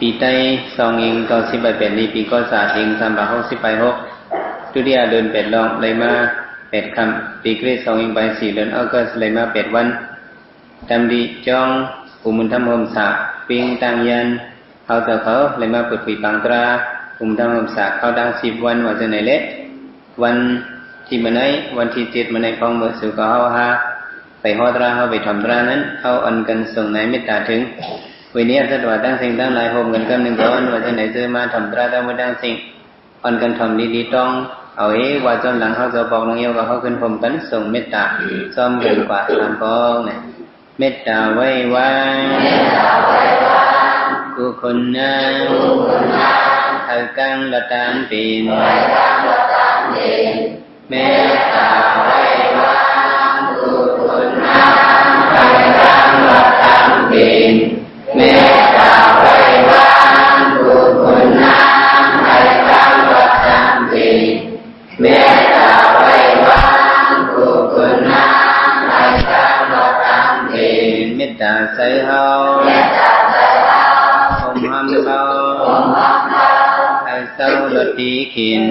ปีไต2098นี้ปีก็ศาสตร์366ทุติยเดือน8รองเลยมา8ค่ำปีคริสต์2024เดือนออกัสเลยมา8วันตามดีจองอุมุนธรรมโฮมสาปิงตังยันเขาต่อเขาเลยมาเปิดปีปังตราอุมุนธรรมโฮมสาเขาดัง10วันว่าจะไหนเละวันที่มื้อไหนวันที่7มื้อไหนของมื้อสุก็เฮาหาไปฮอดราเฮาไปทำรานั้นเฮาอันกันส่งในเมตตาถึงวันนี้สัตว์ว่าตั้งสิ่งตั้งหลายโฮมกันกำนึงก่อนว่าจะไหนเจอมาทำราตั้งบ่ดังสิ่งอันกันทำดีๆต้องเอาว่าจนหลังเขาจะบอกน้องเอวกับเขาขึ้นพรมกันส่งเมตตาซ้อมกันกว่า3ปองเนี่ยเมตตาไว้วางกุคนนาเอากังละตามปีนเมตตาไว้วางกุคนนาเอากังละตามปีนเมตตาไว้วางกุคนนาเอากังละตามปีนเมตตาไว้วางกุคนนาเอากังละตามปีนเมตตาใส่เฮาอมหำเฮาให้เศร้าลดดีขิน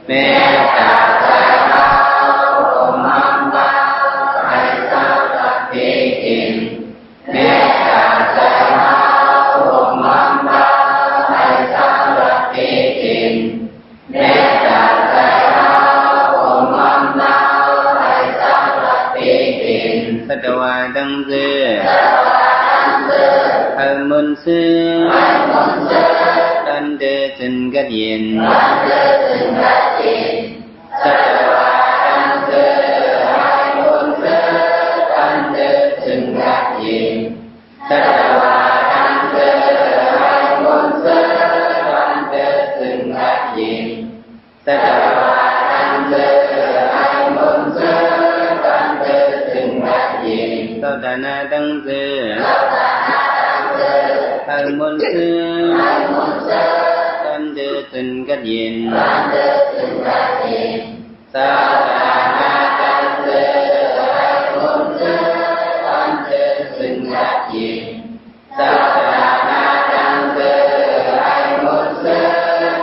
เมตตาใส่เฮาอมหำเฮาให้เศร้าลดดีขินเมตตาใส่เฮาอมหำเฮาให้เศร้าลดดีขินเมตตาใส่เฮาอมหำเฮาให้เศร้าลดดีขินสัตวาดังเสือmôn sư đan đê chân gắt yên sát hoa đan đê hai môn sư đan đê chân gắt yên sát hoa đan đê hai môn sư đan đê chân gắt yên sát hoa đan đê hai môn sư đan đê chân gắt yên sao đà na đăng sư hai môn sư đan đê tình cách diện sa đà na đan đê hai môn sư đan đê tình cách diện sa đà na đan đê hai môn sư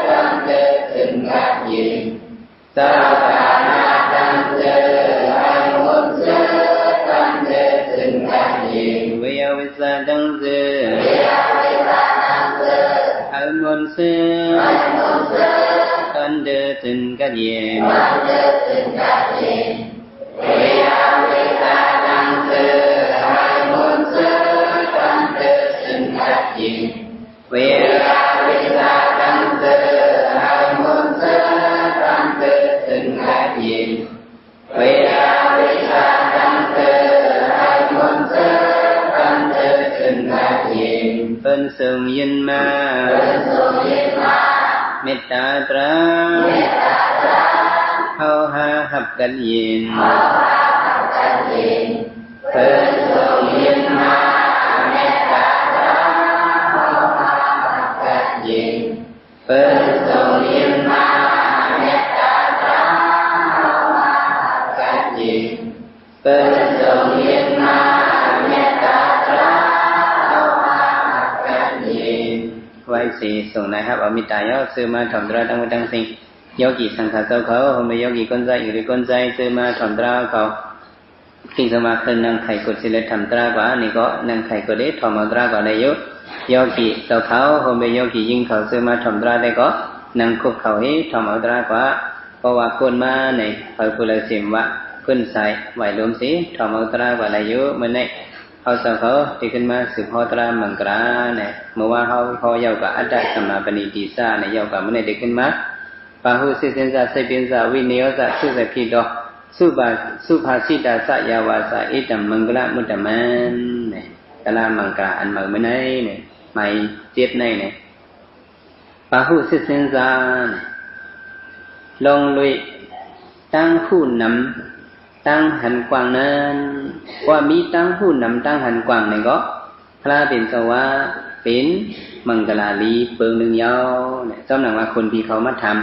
đan đê tình cách diện sa đà na đan đê hai môn sư đan đê tình cách diện vi a vi sa đăng sư hai môn sư đan đê tình cách diện vi a vi sa đăng sư hai môn sư đan đê tình cách diện vi a vi sa đăng sư hai môn sư đan đê tình cách diện vi a vi sa đăng sư hai môn sư đan đê tình cách diện phân sừng yin maเมตตาตราเฮาหาหับกันยินเพิ่นส่งยินมาเมตตาตราเฮาหาหับกันยินเพิ่นส่งยินมาเมตตาตราเฮาหาหับกันยินเพิ่นส่งยินมาเมตตาตราเฮาหาหับกันยินไว้สีส่งนะครับอมิตายกซื้อมาถมตราตั้งตั้งสิ่งโยกิสังขารเขาผมไปโยกิก้นใจหรือก้นใจซื้อมาถมตราเขาสิ่งสมาคือนั่งไข่กดสิเลถมตรากว่านี่ก็นั่งไข่กดได้ถมตรากว่าได้ยุโยกิเขาผมไปโยกิยิงเขาซื้อมาถมตราได้ก็นั่งคุบเขาให้ถมตรากว่าเพราะว่าคนมาในคอยพูดเลยเสียมว่าขึ้นใส่ไหวลมสีถมตรากว่าได้ยุมันในเขาสอนเขาที่ขึ้นมาสืบพอตรามังกราเนี่ยเมื่อว่าเขาพอเยาวกับอัตตสมาปณิติสาเนี่ยเยาวกับมันได้ขึ้นมาปาหุสิเซนซาเซปินซาวินิโยซาสุสกิโตสุภาสิตาสยาวาสาอิตัมมังกละมุตตมันเนี่ยกลามังกราอันเมื่อไม่เนี่ยไม่เจ็ดเนี่ยปาหุสิเซนซาลงลุยตั้งผู้นำตั้งหันกวางนั้นว่ามีตั้งผู้นำตั้งหันกวางในก็พระเป็นสวะเป็นมังกลาลีเปิงหนึ่งยาวเนี่ยเจ้าหนังว่าคนที่เขามาทำ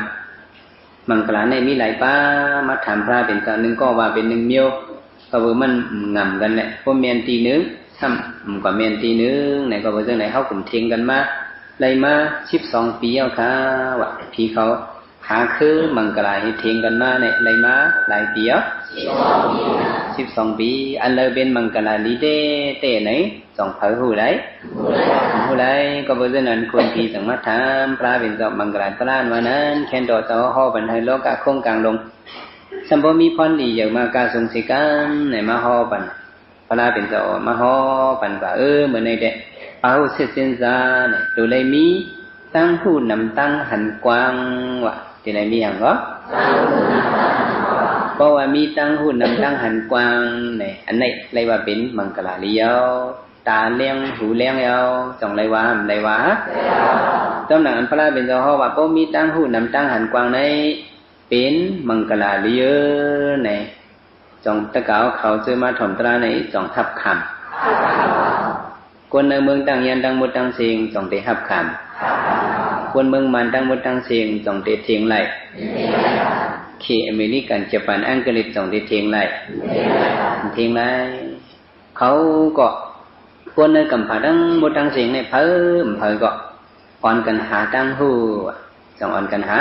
มังกลาในมีหลายป้ามาทำพระเป็นสาวหนึ่งก็ว่าเป็นหนึ่งเมียวก็ว่ามันงำกันแหละพวกเมียนตีนึง ทำกว่าเมนตีนึงไหนก็บอกเรื่องไหนเขากลุ่มเทียงกันมาเลยมา12 ปีเอาค่ะว่าพี่เขาหาคือมังกรายเทียงกันมาเนี่ยเลยมาหลายปี12 ปีอันเลยเป็นมังกรลีเดเต้ไหน2 เผยหูไรก็บอกเรื่องนั้นคนที่สังมาถามพระเป็นเจ้ามังกรตลาดวันนั้นแคนดอเจ้าห่อบันไดโลกะคงกลางลงสัมปมีพรดีอย่างมากาทรงสิกันไหนมาห่อบันพระเป็นเจ้ามาห่อบันว่าเหมือนในเด็กเอาเส้นเส้นซาเนี่ยดูเลยมีตั้งหูนำตั้งหันกว้างวะที่ไหนมีอย่างก็เพราะว่ามีตั้งหูนำตั้งหันกว้างเนี่ยอันไหนเลยว่าเป็นมังกรเลี้ยวตาเลี้ยงหูเลี้ยงเอาจงเลยว่าตำหนักอันพระเป็นเจ้าห่อว่าเพราะมีตั้งหูนำตั้งหันกว้างในเป็นมังกรเลี้ยวเนี่ยจงตะเกาเขาเจอมาถมตราในจงทับคำคนในเมืองต่างยันต่างหมดต่างเสียงจงเตะทับคำคนเมืองมันต่างหมดต่างเสียงจงเตะเทียงไหลที่อเมริกันญี่ปุ่นอังกฤษจงเตะเทียงไหลเขาก็คนในกำผาทั้งหมดต่างเสียงในเพิ่มก็อ่อนกันหาตั้งหูจงอ่อนกันหา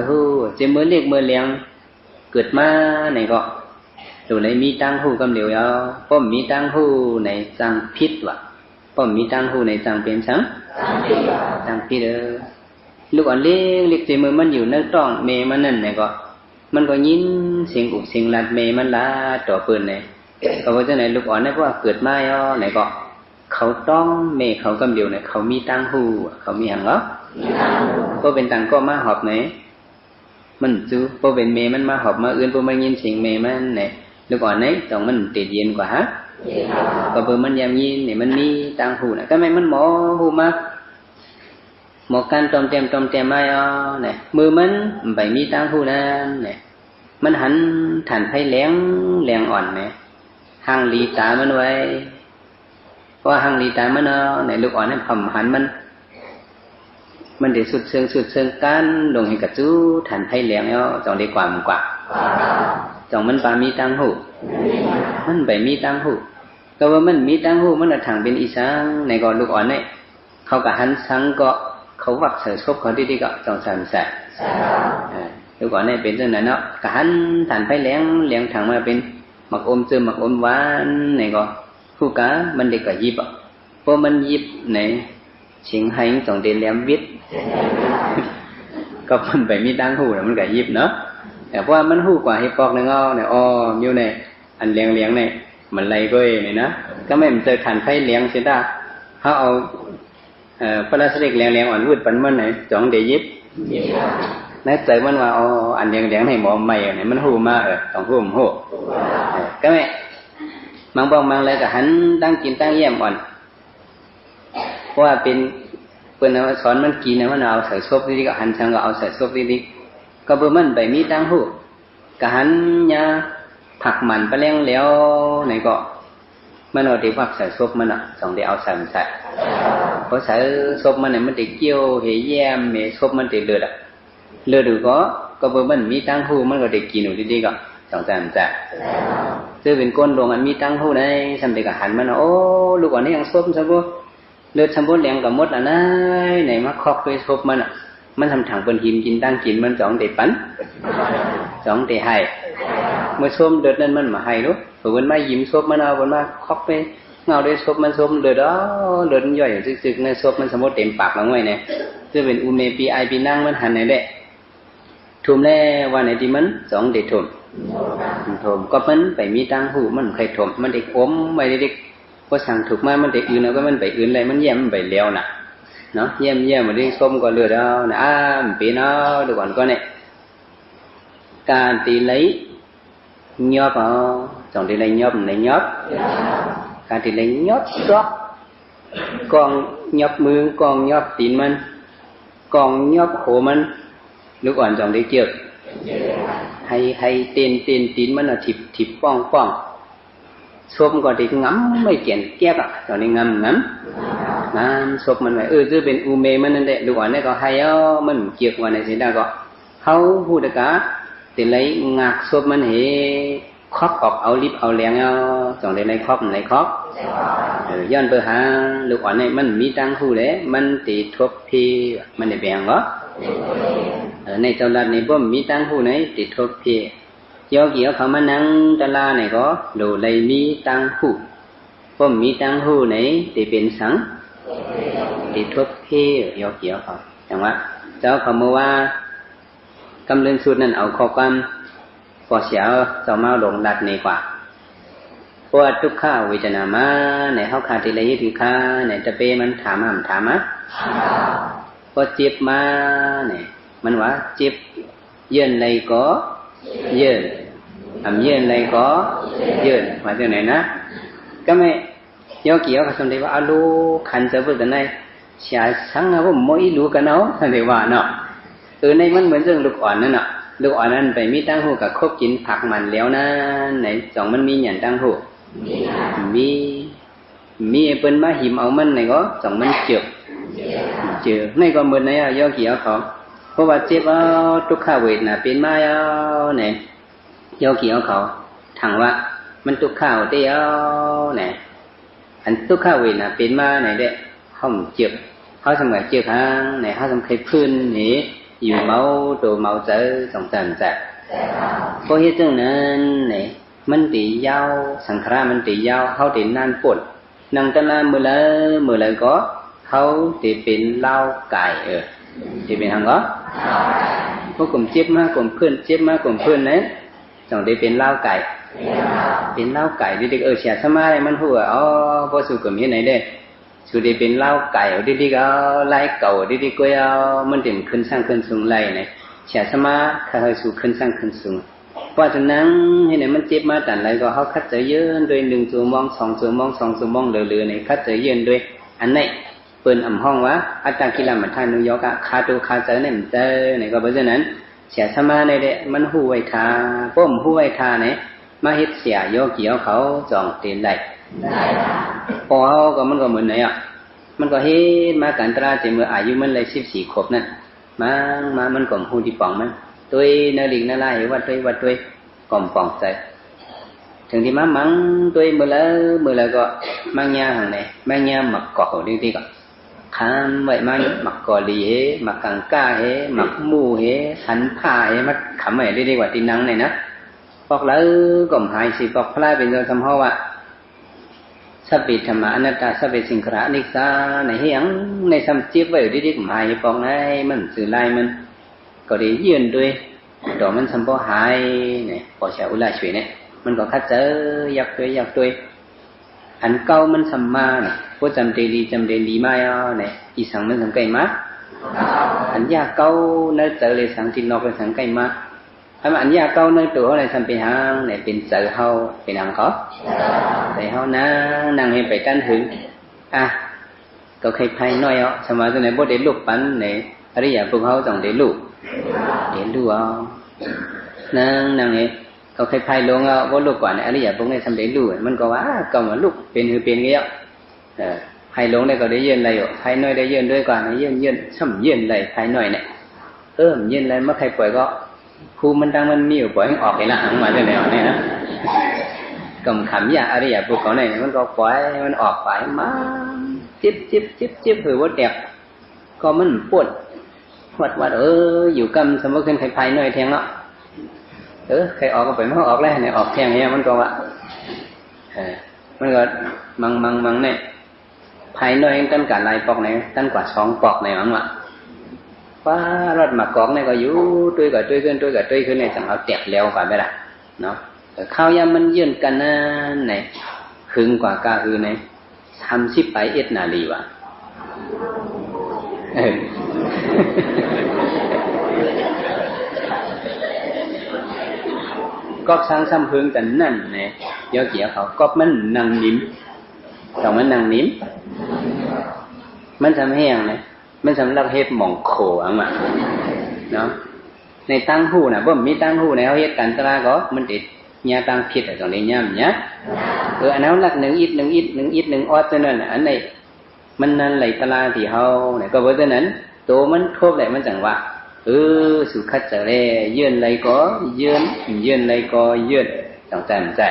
หูจะเมื่อเรียกเมื่อเลี้ยงเกิดมาในก็ดูในมีตั้งหูกำเดียวป้อมมีตั้งหูในจังพิษวะป้อมมีตั้งหูในจังเป็นจังพิษลูกอ่อนเล็กเจมือมันอยู่ในต้องเมมันนั่นในก็มันก็ยินเสียงอุบเสียงลัดเมมันลาต่อปืนในก็ว่าจะไหนลูกอ่อนในเพราะว่าเกิดมาไหนก็เขาต้องเมเขากำเดียวในเขามีตั้งหูเขามีหังเหรอก็เป็นต่างก็มาหอบไหนมันจูพอเป็นเมมันมาหอบมาอื่นพอมายินเสียงเมมันเนี่ยลูกอ่อนnàyต้องมันติดเย็นกว่าฮะก็เบอร์มันยามยินเนี่ยมันมีตังหูนะก็ไม่มันหมอหูมาหมอการตอมเต็มมาเนี่ยมือมันใบมีตังหูนั่นเนี่ยมันหันฐานไฟแรงอ่อนเนี่ยหางลีตามันไว้เพราะหางลีตามันเนี่ยลูกอ่อนเนี่ยผมหันมันเดี๋ยวสุดเชิงกันลงให้กระจู้ฐานไฟแรงแล้วจองได้กว่าจองมันปามีตังหูมันใบมีตังหูก็ว่ามันมีตังหูมันถังเป็นอีสังในก่อนลูกอ่อนเนี่ยเขากับหันสังก็เขาวักเสือชบเขาดีๆก็จองสามแสบลูกอ่อนเนี่ยเป็นเรื่องนั้นเนาะกับหันฐานไฟแรงถังมาเป็นหมักอมเจือหมักอมหวานในก็ผู้กะมันเด็กกับยิบเพราะมันยิบในเสียงให้จองเดนแหลมวิทก็มันใบมีตังหูแล้วมันกับยิบเนาะแต่เพราะมันหูกว่าให้ปอกเนี่ยเนี่ยมิวเนี่ยอันเลี้ยงเนี่ยมันไรก็เนี่ยนะก็ไม่เจอขันไฟเลี้ยงเสียได้เขาเอาพระราชเด็กเลี้ยงอ่อนวุดปันมันไหนจ่องเดยิบนั่นเจอมันว่าอันเลี้ยงให้หมอใหม่เนี่ยมันหูมาต้องหูก็ไม่บางเลยก็หันตั้งกินตั้งเยี่ยมอ่อนเพราะว่าเป็นเพื่อนสอนมันกินนะมันเอาใส่ซบดีๆก็หันช่างก็เอาใส่ซบดีๆก็เบอร์มันใบมีตั้งหูก็หันยาผักมันไปเลี้ยงแล้วไหนก็มันเอาที่ผักใส่ซบมันสองเดียวเอาใส่เพราะใส่ซบมันเนี่ยมันติดเกี่ยวเหยแย่มเมซบมันติดเลือดดูก็เบอร์มันมีตั้งหูมันก็ติดกินอยู่ดีๆก็สองใส่ซื้อเป็นก้นลงอันมีตั้งหูในสัมเด็จก็หันมันลูกอ่อนนี่ยังซบซะบ่เลือดชมพูแรงกับมดนะไหนมาคอกไปซบมันทำถังเป็นหินกินตั้งกินมันสองเตะปันสองเตะให้เมื่อส้มเดือดนั่นมันมาให้รู้ผมวันมายิ้มซบมันเอาวันมาคอกไปเงาได้ซบมันส้มเดือดเดือดย่อยซึกๆในซบมันสมมติเต็มปากแล้วไงเนี่ยจะเป็นอุเมปีไอปีนั่งมันหันไหนแหละทุ่มแล่วันไหนที่มันสองเตะทุ่มก็มันไปมีตั้งหูมันใครทุ่มมันเด็กอมไปเด็กพอสั่งถูกมามันเด็กอื่นแล้วก็มันไปอื่นอะไรมันแย่มันไปแล้วน่ะเนาะเยี่ยมมาดิส้มก็เลือดเอานะปีน้าดูก่อนก็เนี่ยการตีlấy nhóp chọnตีlấy nhóp này nhópการตีlấy nhóp rót con nhópมือ con nhóp tínมัน con nhóp khổมันลูกอ่อนchọnตีเจือกให้ตีนมันน่ะถิบป้องส้มก็ตีงำไม่เกี่ยนแก้บตอนนี้งำศพมันไว้จะเป็นอุเมมันนั่นแหละลูกอ่อนเนี่ยก็ให้มันเกี่ยวกันในสิ่งใดก็เขาพูดกะแต่ไรงักศพมันเหค คอกออกเอาลิบเอาแรงเอาสองในคอกในคอกย้อนเบอร์หาลูกอ่อนเนี่ยมันมีตังหูเลยมันตีทบพีมันได้แบ่งเหรอในเจ้าลัดในบ่มมีตังหูไหนตีทบพีโยกีเขามานั่งตะลาเนี่ยก็ดูเลยมีตังหูบ่มมีตังหูไหนตีเป็นสังตีทบพีโยกีเขาจังว่าเจ้าเขามาว่ากำเริงสุดนั่นเอาข้อความพอเสียเจ้ามาลงดัดนี่กว่าเพราะทุกข้าววิจารมาในเขาขาดที่ไรที่ข้าในจะเปมันถามอ่ะพอเจ็บมาเนี่ยมันว่าเจ็บเยื่นอะไรก็เยื่นเยื่นอะไรก็เยื่นมาจากไหนนะก็ไม่ยกเกี่ยวกับสมเด็จว่าอาลูขันเจอเพื่อนในเสียสังว่าไม่รู้กันเนาะสมเด็จว่าเนาะในมันเหมือนเรื่องลูกอ่อนนั่นเนาะลูกอ่อนนั้นไปมีตั้งหูกับคบกินผักมันแล้วนะไหนสองมันมีอย่างตั้งหูมีเปิ้นมาหิมเอามันไหนก็สองมันเจ็บในก็เหมือนไหนอ่ะย่อเกี่ยวเขาเพราะว่าเจ็บเอาทุกข้าเวทน่ะเป็นมาเอาไหนย่อเกี่ยวเขาถังว่ามันทุกข้าวเดียวไหนอันทุกข้าเวทน่ะเป็นมาไหนเด้ห้องเจ็บเขาสมัยเจ็บหางไหนเขาสมัยพื้นนี่อยู่เมาตัวเมาเจอสองสามจัดเพราะเหตุนั้นเนี่ยมันตียาวสังขารมันตียาวเขาตีนานปวดนั่งตะลาเมื่อไรก็เขาตีเป็นเล่าไก่ตีเป็นทางก็พวกกลุ่มเจ็บมากกลุ่มเพื่อนเจ็บมากกลุ่มเพื่อนนั้นสองตีเป็นเล่าไก่เป็นเล่าไก่ดิดิเสียสมาเลยมันหัวพอสู่กลุ่มนี้ไหนเด้สุดที่เป็นเล่าไก่ดิก็ไล่เก่าดิก็เอามันเด่นขึ้นสร้างขึ้นสูงไล่เนี่ยเสียสมาเขาให้สู่ขึ้นสร้างขึ้นสูงเพราะฉะนั้นให้เนี่ยมันเจ็บมาแต่ไรก็เขาคัดเจอเยอะโดย1 ชั่วโมง2 ชั่วโมง2 ชั่วโมงเหลือๆเนี่ยคัดเจอเยอะโดยอันไหนเปิดอ่ำห้องว่าอาจารย์กีฬามันท่านนุยกะคาตูคาเจอเนี่ยมันเจอเนี่ยก็เพราะฉะนั้นเสียสมาเนี่ยเด็มันหูไว้ทาป้มหูไว้ทาเนี่ยมาเฮ็ดเสียโยเกี่ยวเขาจองเต็มได้พอเขาก็มันก็เหมือนไหนอ่ะมันก็เฮ็ดมากันตราแต่เมื่ออายุมันเลย14 ขวบนั่นมามันก็หูที่ป่องมันตัวนาฬิกนาลายว่าตัวก่อมป่องใจถึงที่มามังตัวเมื่อแล้วก็มังยาหังไหนมังยาหมักเกาะดีๆก่อนข้ามไว้มังหมักเกาะลีหมักกังก้าหมักมูสันผ้ามัดขำไว้ดีๆกว่าตีนังไหนนะปอกแล้วก่อมหายสิปอกพลายเป็นโดยคำเพราะว่าสัพพิธรรมะอนัตตาสัพพิสิงขารนิสาในเฮียงในสัมจีบไว้อยู่ดีๆผมหายปองไงมันสื่อลายมันก็ได้ยืนด้วยต่อมันสัมปหายเนี่ยพอเสียอุลาช่วยเนี่ยมันก็คัดเจออยากด้วยอันเก่ามันสัมมาเนี่ยพวกจำเดลีมาเนี่ยอีสังมันสังไก่มาอันยาเก่าเนื้อเจอเลยสังตินนอกเลยสังไก่มาถ้าอันยาเก่าเนื้อตัวอะไรสัมเป็นหางเนี่ยเป็นเจอเฮาเป็นหางก็แต่เฮานั่งให้ไปกันถึงก็เคยพายน้อยสมัยตัวไหนบ่ได้ลูกปันเนี่ยอริยพวกเขาต้องได้ลูกนั่งเนี่ยก็เคยพายลงบ่ลูกก่อนอริยพวกนี้ทำได้ลูกมันก็ว่าก็มาลูกเป็นเงี้ยพายลงได้ก็ได้เยือนอะไรพายน้อยได้เยือนด้วยก่อนเยือนช่ำเยือนอะไรพายน้อยเนี่ยเยือนอะไรเมื่อใครปล่อยก็ครูมันดังมันมีอยู่ปล่อยให้ออกเลยละหังมาจากไหนเนี่ยนะกำขำยาอริยพวกเขาเนี่ยมันก็ปล่อยมันออกไปมาจิบเผื่อว่าแดกก็มันปวดวัดอยู่กำสมมติขึ้นใครพายน้อยแทงเนาะใครออกก็ไปมันออกแล้วเนี่ยออกแทงเนี่ยมันก็ว่ามันก็มังเนี่ยพายน้อยตั้งกว่าลายปอกไหนตั้งกว่า2 ปอกไหนมั้งวะว่ารถมากอกเนี่ยก็อยู่ด้วยขึ้นเนี่ยจังเอาแตกแล้วกว่าไปละเนาะข้าวยามมันยื่นกันนั่นไหนครึ่งกว่ากาคือไหน31 นาทีวะก็สร้างซ้ำพึงกันนั่นเนี่ยเยอะเกี่ยวเขาก็มันนั่งนิ่มสองมันนั่งนิ่มมันทำให้ยังไงมันสำหรับเฮ็ดหม่องโขอ่ะมาเนาะในตั้งหูน่ะบ่มีตั้งหูในเขาเฮ็ดกันตราก็มันติดญาตั้งผิดตรงนี้ย่ำเนี่ยอันนั้นหลัก1 อิฐ1 ออดนั่นอันไหนมันนั่นไหลตราที่เขาเนี่ยก็เพราะฉะนั้นตัวมันครบเลยมันจังว่าสุขัดจะเลยยืนไหลก็ยืนไหลก็ยืน ต้องใจมันใจ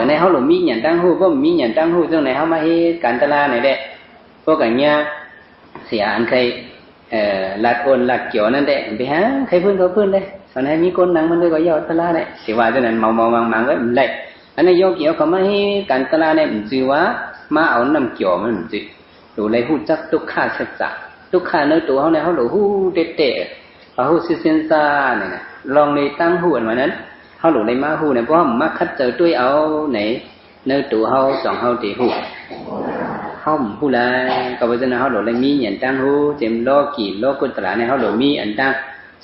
ในเขาหลุมมีอย่างตั้งหูก็มีอย่างตั้งหูตรงไหนเขามาให้การตลาดไหนเด้พวกอย่างเงี้ยเสียอันใครลัดโอนลัดเกี่ยวนั่นเด้ไปหาใครเพื่อนเขาเพื่อนเลยตอนนี้มีคนนั่งมันเลยก็ยอดตลาดเลยสิว่าเจ้านั้นเมามังก็มันเลยอันนี้โยเกี่ยวเขามาให้การตลาดเนี่ยมันจือว่ามาเอาน้ำเกี่ยวมันจือดูเลยพูดจักทุกข้าศึกษาทุกข้าเนื้อตัวเขาเนี่ยเขาหลุหูเด็ดเขาหูซิเซนซ่าเนี่ยลองในตั้งหูอันวันนั้นเขาหลุเลยมาหูเนี่ยเพราะมาคัดเจอด้วยเอาไหนเนื้อตัวเขาสองเขาตีหูเขาหูเลยก็เพราะฉะนั้นเขาหลุเลยมีอย่างตั้งหูเจมโลกี่โลกุตระเนี่ยเขาหลุมีอันตั้ง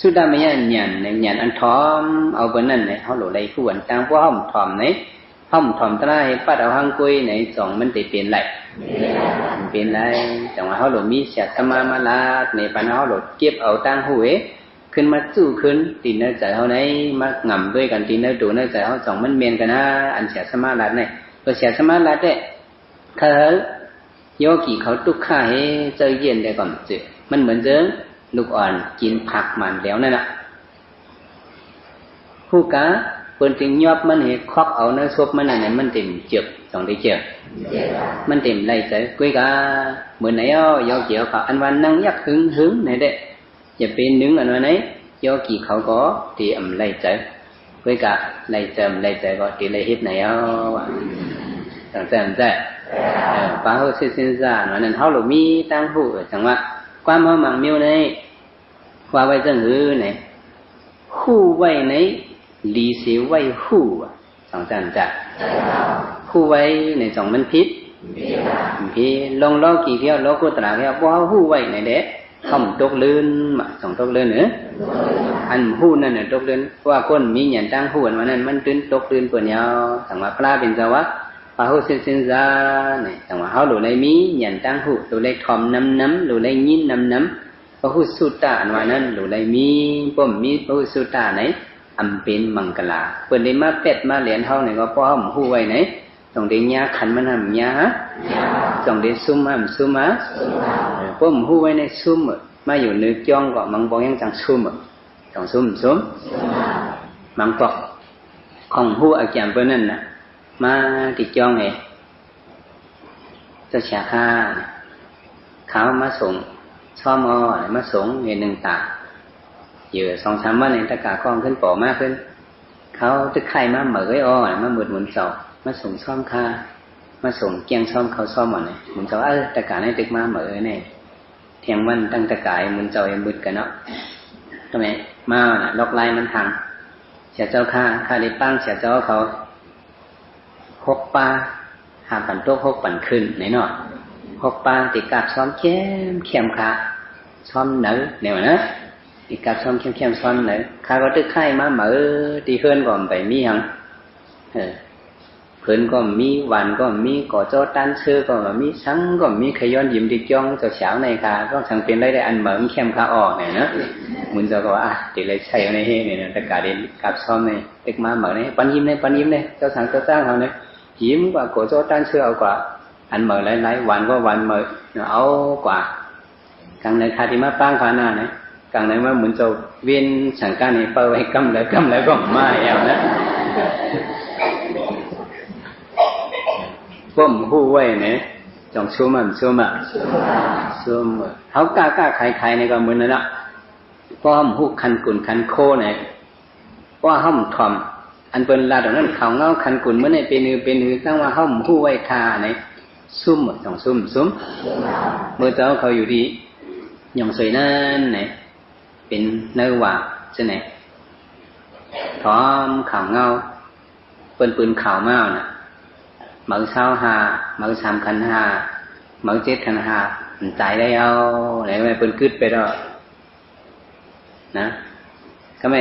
สุดท้ายไม่ยันยันอันทอมเอาบนนั้นเนี่ยเขาหลุเลยหูอันตั้งเพราะเขาทอมเนี่ยเขาทอมตราให้ปัดเอาหังกุยในสองมันติเปลี่ยนไหลเป็นไรแต่ว่าเขาหลุดมีเสียสมามาลาในปัญหาเขาหลุดเก็บเอาตั้งหูขึ้นมาสู้ขึ้นตีเนื้อใจเขาในมางำด้วยกันตีเนื้อดูเนื้อใจเขาสองมันเมียนกันนะอันเสียสมาลาเนี่ยตัวเสียสมาลาเนี่ยเขาโยกีเขาตุกข้าให้เจอเย็นได้ก่อนจืดมันเหมือนเจอลูกอ่อนกินผักมันแล้วนั่นแหละผู้กะเปิ่นถึงยอบมันเห็นควักเอาเนื้อซบมันอะไรมันเต็มเจ็บสองได้เจ็บมันเต็มไรใจกุ้ยกะเหมือนไหนโยกีเขาอันวันนั่งยักหึงไหนเด้อย่าเป็นนึงอันวันไหนโยกีเขาก็ตีไรใจกุ้ยกะไรใจก็ตีไรฮิตไหนต่างใจป้าเขาเส้นซ่าหน่อยนั้นเขาหลุมีตั้งหูจังว่าความเขามังมิวในว่าไว้จังหือไหนหูไว้ไหนลีเสียไว้หูต่างใจหูไว้ในสองมันพิษพี่ลองล้อกี่เที่ยวล้อกุตระเที่ยวว่าหูไว้ในเด็กเขาตกลื่นมาสองตกลื่นเนอะอันหูนั่นเนี่ยตกลื่นว่าคนมีอย่างตั้งหูวันนั้นมันตื่นตกลื่นเปล่าเนี่ยต่างว่าปลาเป็นจังว่าป้าเขาเส้นซ่าเนี่ยต่างว่าเขาหลุดเลยมีอย่างตั้งหูหลุดเลยทอมน้ำหลุดเลยยินน้ำพระพุทธสุตตะอันว่านั้นหลุดเลยมีป้อมมีพระพุทธสุตตะไหนอันเป็นมังกรเปิดได้มาเป็ดมาเหรียญเท่าเนี่ยก็เพราะเขาหูไว้ไหนต้องได้ยาขันมันทำยาต้องได้ซุ่มซุ่มเพราะหูไว้ในซุ่มมาอยู่นึกจ้องก็มังบอกยังจังซุ่มต้องซุ่มมังบอกของหูอาจารย์เปิดนั่นน่ะมาติดจ้องไงจะเสียค่าเขามาส่งช่อมมาส่งเงินหนึ่งตาอยู่2-3 วันในตะกาคล้องขึ้นป่อมากขึ้นเขาจะไข่มาเหมยมาหมุนเสามาส่งซ่อมค่ามาส่งเกียงซ่อมเขาซ่อมหมดเลยหมุนเสาตะกาในตึกมาเหมยเนี่ยเที่ยงวันตั้งตะกายหมุนเสาเอ็มบุดกันเนาะทำไมมาล็อกไล่มันทางเสียเจ้าค่าได้ปั้งเสียเจ้าเขา6 ปลา5,000 โต๊ะ6 ปันขึ้นไหนเนาะ6 ปลาติดกับซ่อมเข้มขาซ่อมเนื้อเนี่ยนะอีกกับซ้อมเข้มซ้อมไหนข้าก็ตึกไข่มาเหมือตีเพื่อนก่อนไปมีหังเพื่อนก็มีวันก็มีก่อโจ้ตันเชื่อก็มีสังก็มีขย้อนยิ้มดิจ้องเจ้าสาวในค่ะก็สังเป็นได้อันเหมือนเข้มข้าออกเนี่ยนะมุนเจ้าก็ว่าตีเลยใช่ในเฮเนี่ยแต่กาเด่นกับซ้อมในตึกมาเหมือนในปันยิ้มในเจ้าสังเจ้าจ้างเขาเนี่ยยิ้มกว่าก่อโจ้ตันเชื่อเอากว่าอันเหมือนหลายวันก็วันเหมือนเอากว่ากังในคาที่มาปั้งขาหน้าเนี่ยcàng này mà muốn cho viên chẳng ca này bao hay cầm lại còn mai em đó bom hu vậy này trong số màเขากล้าใครในก็เหมือนนั่นแหละเพราะหูคันกุนคันโคเนี่ยเพราะห้องทอมอันเป็นลาตรงนั้นเขาเงาคันกุนเมื่อในเป็นหือตั้งว่าห้องหูไว้ทาเนี่ยซุ่มต้องซุ่มเมื่อเจ้าเขาอยู่ดีอย่างสวยนั่นเนี่ยเป็นเนื้อหวานใช่ไหมพร้อมข่าวเงาปืนข่าวเมาน่ะเหมือน25 เหมือน3 คัน 5เหมือน7 คัน 5มันตายได้เอาไหนไม่ปืนกึดไปแล้วนะก็ไม่